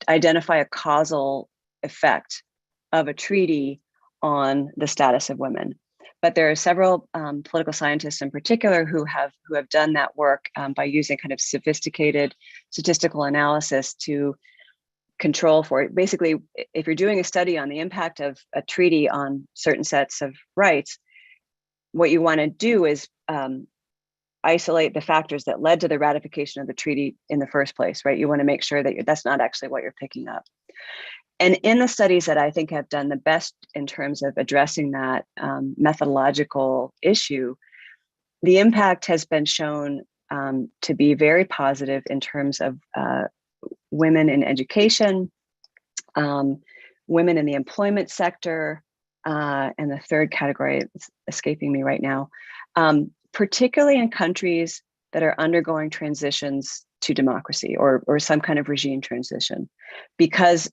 identify a causal effect of a treaty on the status of women. But there are several political scientists in particular who have done that work by using kind of sophisticated statistical analysis to control for it. Basically, if you're doing a study on the impact of a treaty on certain sets of rights, what you want to do is isolate the factors that led to the ratification of the treaty in the first place, right? You want to make sure that that's not actually what you're picking up. And in the studies that I think have done the best in terms of addressing that methodological issue, the impact has been shown to be very positive in terms of women in education, women in the employment sector, and the third category is escaping me right now, particularly in countries that are undergoing transitions to democracy or some kind of regime transition, because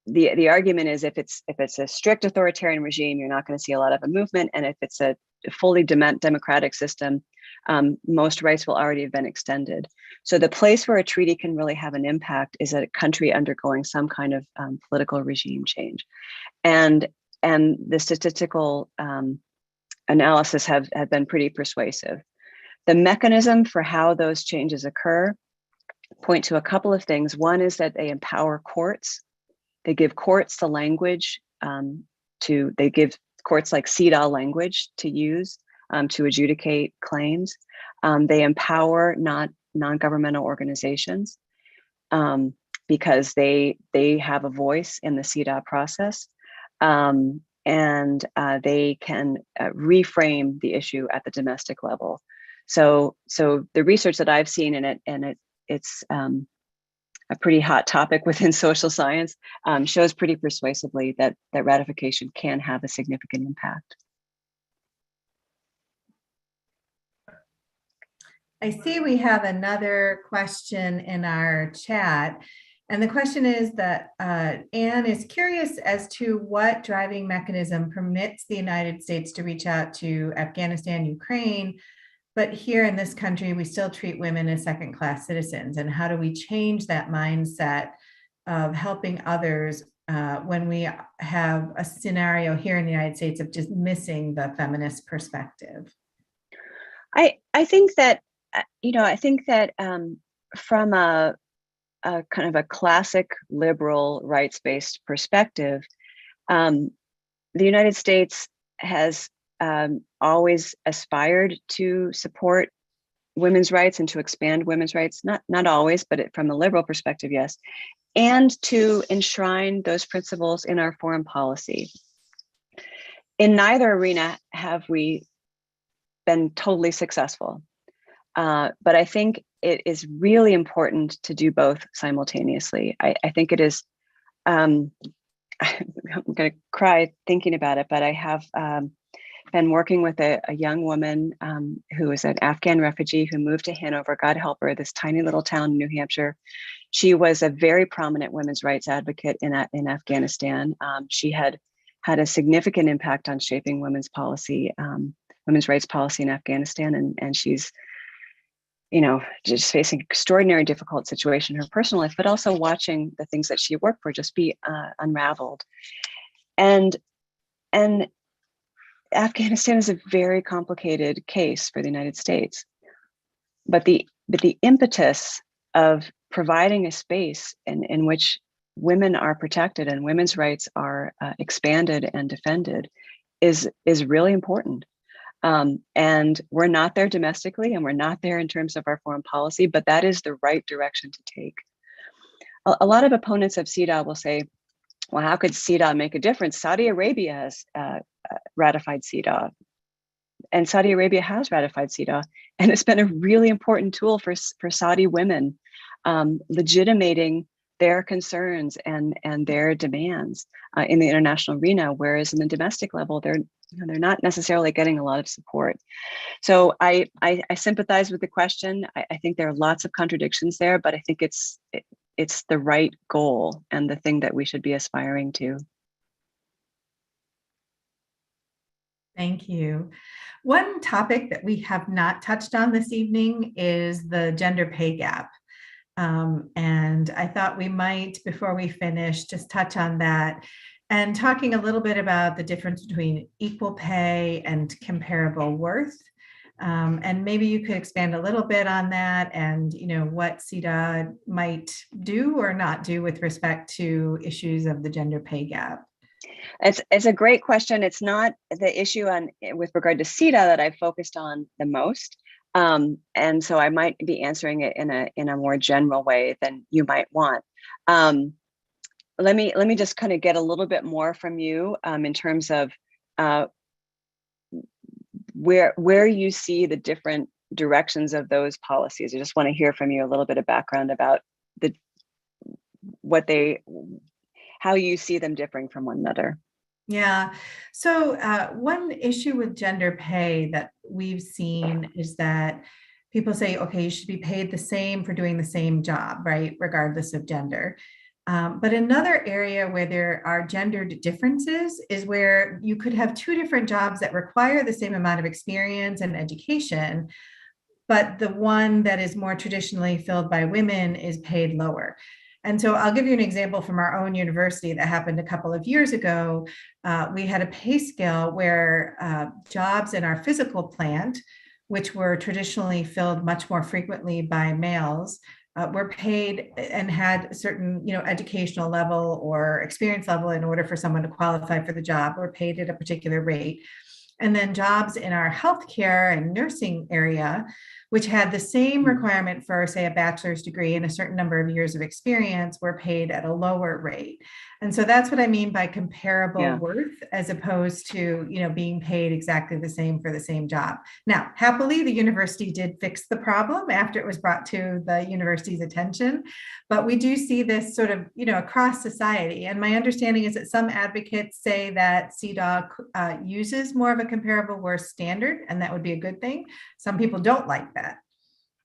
the argument is if it's a strict authoritarian regime, you're not going to see a lot of a movement, and if it's a fully democratic system, most rights will already have been extended. So the place where a treaty can really have an impact is a country undergoing some kind of political regime change, and the statistical analysis have been pretty persuasive. The mechanism for how those changes occur point to a couple of things. One is that they empower courts. They give courts the language they give courts like Cdaw language to use to adjudicate claims. They empower non-governmental organizations because they have a voice in the Cdaw process, and they can reframe the issue at the domestic level. So the research that I've seen in it, and it's a pretty hot topic within social science, shows pretty persuasively that ratification can have a significant impact. I see we have another question in our chat. And the question is that Anne is curious as to what driving mechanism permits the United States to reach out to Afghanistan, Ukraine, but here in this country, we still treat women as second-class citizens. And how do we change that mindset of helping others when we have a scenario here in the United States of just missing the feminist perspective? I think that, from a kind of a classic liberal rights-based perspective, the United States has always aspired to support women's rights and to expand women's rights. Not always, but from a liberal perspective, yes, and to enshrine those principles in our foreign policy. In neither arena have we been totally successful. But I think it is really important to do both simultaneously. I think it is, I'm going to cry thinking about it, but I have been working with a young woman who is an Afghan refugee who moved to Hanover, God help her, this tiny little town in New Hampshire. She was a very prominent women's rights advocate in Afghanistan. She had a significant impact on shaping women's policy, women's rights policy in Afghanistan, and she's, just facing extraordinary difficult situation in her personal life, but also watching the things that she worked for just be unraveled. And Afghanistan is a very complicated case for the United States, but the impetus of providing a space in which women are protected and women's rights are expanded and defended is really important. And we're not there domestically, and we're not there in terms of our foreign policy, but that is the right direction to take. A lot of opponents of Cdaw will say, well, how could Cdaw make a difference? Saudi Arabia has ratified Cdaw, and Saudi Arabia has ratified Cdaw, and it's been a really important tool for Saudi women, legitimating their concerns and their demands in the international arena, whereas in the domestic level, they're not necessarily getting a lot of support. So I sympathize with the question. I think there are lots of contradictions there, but I think it's the right goal and the thing that we should be aspiring to. Thank you. One topic that we have not touched on this evening is the gender pay gap. And I thought we might, before we finish, just touch on that and talking a little bit about the difference between equal pay and comparable worth. And maybe you could expand a little bit on that and, what Cdaw might do or not do with respect to issues of the gender pay gap. It's a great question. It's not the issue with regard to Cdaw that I've focused on the most. And so I might be answering it in a more general way than you might want. Let me just kind of get a little bit more from you in terms of where you see the different directions of those policies. I just want to hear from you a little bit of background about how you see them differing from one another. Yeah. So one issue with gender pay that we've seen is that people say, okay, you should be paid the same for doing the same job, right? Regardless of gender. But another area where there are gendered differences is where you could have two different jobs that require the same amount of experience and education, but the one that is more traditionally filled by women is paid lower. And so I'll give you an example from our own university that happened a couple of years ago. We had a pay scale where jobs in our physical plant, which were traditionally filled much more frequently by males, were paid and had a certain, educational level or experience level in order for someone to qualify for the job, were paid at a particular rate. And then jobs in our healthcare and nursing area, which had the same requirement for, say, a bachelor's degree and a certain number of years of experience, were paid at a lower rate. And so that's what I mean by comparable worth, as opposed to, being paid exactly the same for the same job. Now, happily, the university did fix the problem after it was brought to the university's attention, but we do see this sort of, across society. And my understanding is that some advocates say that Cdaw uses more of a comparable worth standard, and that would be a good thing. Some people don't like that.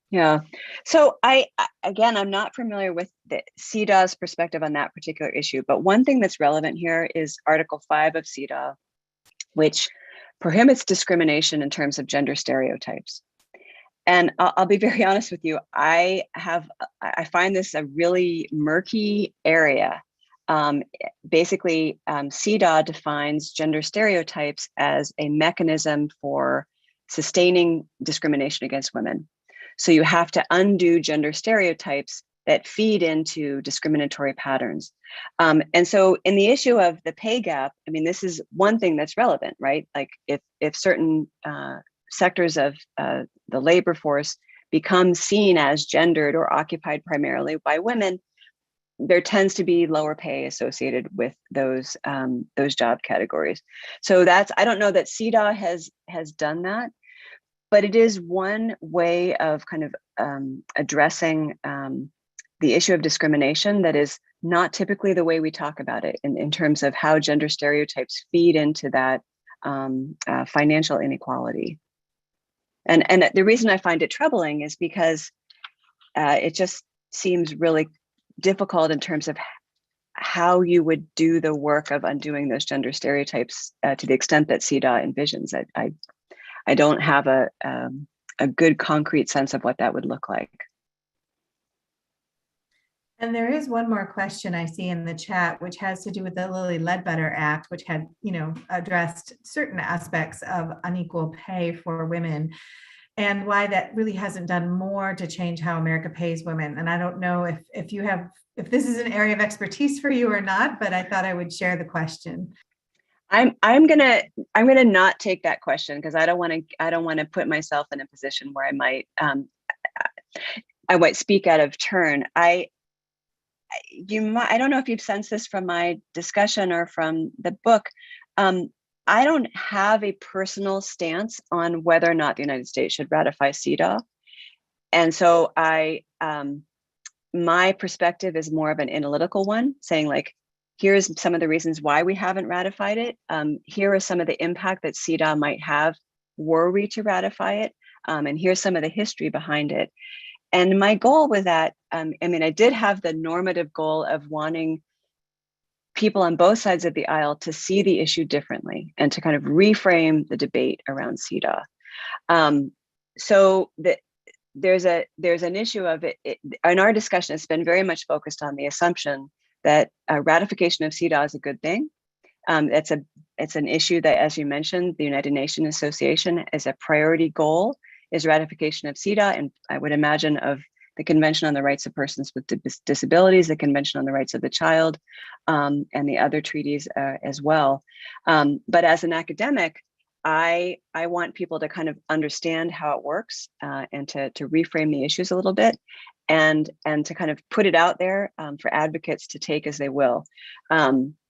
Yeah. So I'm not familiar with the Cdaw's perspective on that particular issue, but one thing that's relevant here is Article 5 of Cdaw, which prohibits discrimination in terms of gender stereotypes. And I'll be very honest with you, I find this a really murky area. Basically, Cdaw defines gender stereotypes as a mechanism for sustaining discrimination against women. So you have to undo gender stereotypes that feed into discriminatory patterns. And so in the issue of the pay gap, I mean, this is one thing that's relevant, right? Like if certain sectors of the labor force become seen as gendered or occupied primarily by women, there tends to be lower pay associated with those job categories. So I don't know that Cdaw has done that, but it is one way of kind of addressing the issue of discrimination that is not typically the way we talk about it in terms of how gender stereotypes feed into that financial inequality. And the reason I find it troubling is because it just seems really difficult in terms of how you would do the work of undoing those gender stereotypes to the extent that Cdaw envisions. I don't have a good concrete sense of what that would look like. And there is one more question I see in the chat, which has to do with the Lilly Ledbetter Act, which had, addressed certain aspects of unequal pay for women, and why that really hasn't done more to change how America pays women. And I don't know if this is an area of expertise for you or not, but I thought I would share the question. I'm gonna not take that question because I don't want to put myself in a position where I might speak out of turn. I don't know if you've sensed this from my discussion or from the book. I don't have a personal stance on whether or not the United States should ratify Cedaw, and so my perspective is more of an analytical one, saying like, here's some of the reasons why we haven't ratified it. Here are some of the impact that Cedaw might have were we to ratify it. And here's some of the history behind it. And my goal with that, I did have the normative goal of wanting people on both sides of the aisle to see the issue differently and to kind of reframe the debate around Cedaw. So there's an issue of it in our discussion. It's been very much focused on the assumption that ratification of Cedaw is a good thing. It's an issue that, as you mentioned, the United Nations Association is a priority goal, is ratification of Cedaw, and I would imagine of the Convention on the Rights of Persons with Disabilities, the Convention on the Rights of the Child, and the other treaties as well. But as an academic, I want people to kind of understand how it works and to reframe the issues a little bit and to kind of put it out there for advocates to take as they will.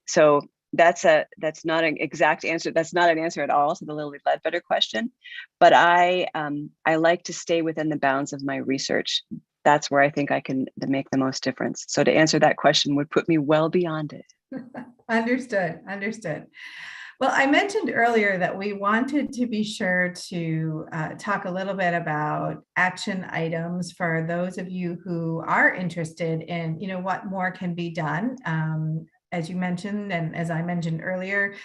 So that's not an exact answer. That's not an answer at all to the Lilly Ledbetter question, but I like to stay within the bounds of my research. That's where I think I can make the most difference. So to answer that question would put me well beyond it. Understood. Well, I mentioned earlier that we wanted to be sure to talk a little bit about action items for those of you who are interested in, what more can be done. As you mentioned, and as I mentioned earlier,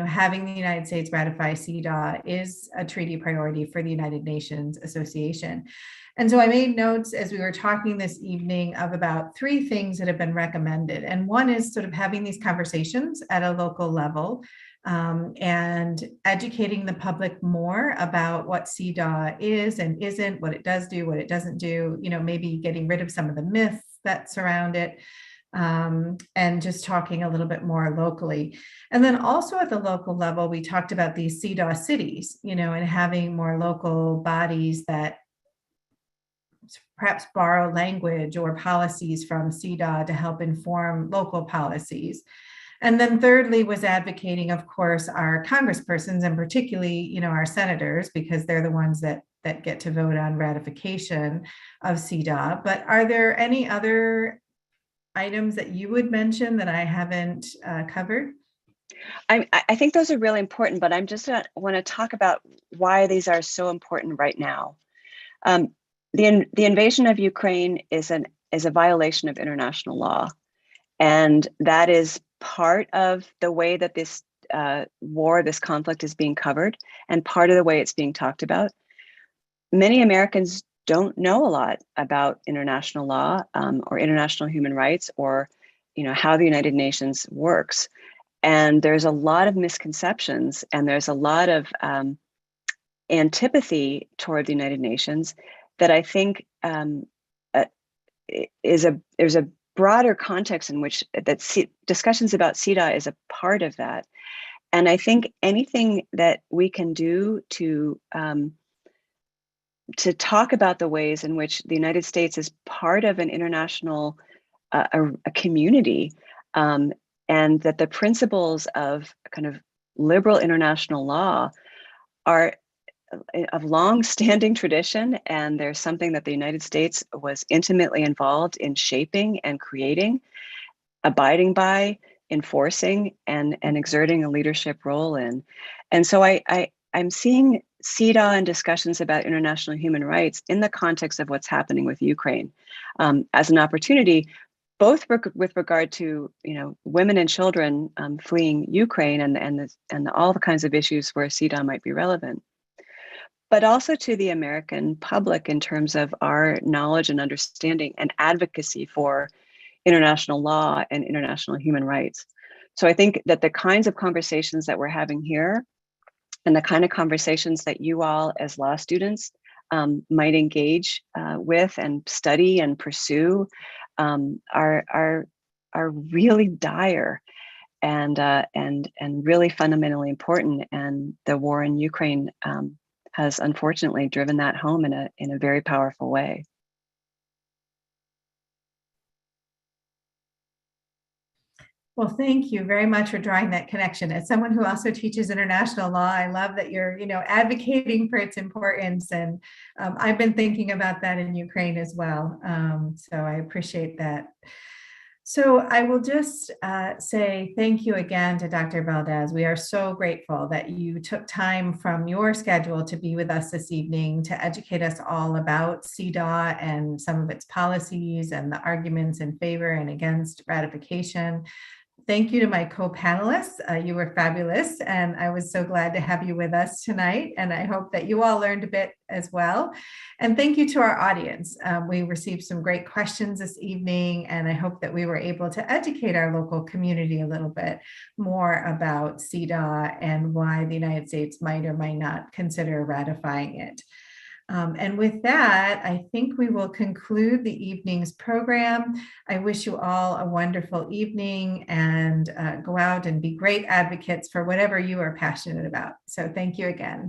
having the United States ratify Cdaw is a treaty priority for the United Nations Association. And so I made notes as we were talking this evening of about 3 things that have been recommended. And one is sort of having these conversations at a local level. and educating the public more about what Cdaw is and isn't, what it does do, what it doesn't do, maybe getting rid of some of the myths that surround it, and just talking a little bit more locally. And then also at the local level, we talked about these Cdaw cities, and having more local bodies that perhaps borrow language or policies from Cdaw to help inform local policies. And then thirdly was advocating, of course, our congresspersons and particularly, our senators, because they're the ones that get to vote on ratification of Cdaw. But are there any other items that you would mention that I haven't covered? I think those are really important, but I'm just want to talk about why these are so important right now. The invasion of Ukraine is a violation of international law, and that is part of the way that this this conflict is being covered, and part of the way it's being talked about. Many Americans don't know a lot about international law or international human rights, or how the United Nations works. And there's a lot of misconceptions, and there's a lot of antipathy toward the United Nations that I think there's a broader context in which discussions about Cdaw is a part of that. And I think anything that we can do to talk about the ways in which the United States is part of an international a community, and that the principles of kind of liberal international law are of long-standing tradition, and there's something that the United States was intimately involved in shaping and creating, abiding by, enforcing, and exerting a leadership role in. And so I'm seeing Cdaw and discussions about international human rights in the context of what's happening with Ukraine as an opportunity, both with regard to women and children fleeing Ukraine and all the kinds of issues where Cdaw might be relevant, but also to the American public in terms of our knowledge and understanding and advocacy for international law and international human rights. So I think that the kinds of conversations that we're having here and the kind of conversations that you all as law students might engage with and study and pursue are really dire and really fundamentally important. And the war in Ukraine has unfortunately driven that home in a very powerful way. Well, thank you very much for drawing that connection. As someone who also teaches international law, I love that you're, advocating for its importance. And I've been thinking about that in Ukraine as well. So I appreciate that. So I will just say thank you again to Dr. Baldez. We are so grateful that you took time from your schedule to be with us this evening to educate us all about Cdaw and some of its policies and the arguments in favor and against ratification. Thank you to my co-panelists. You were fabulous, and I was so glad to have you with us tonight, and I hope that you all learned a bit as well. And thank you to our audience. We received some great questions this evening, and I hope that we were able to educate our local community a little bit more about Cdaw and why the United States might or might not consider ratifying it. And with that, I think we will conclude the evening's program. I wish you all a wonderful evening, and go out and be great advocates for whatever you are passionate about. So thank you again.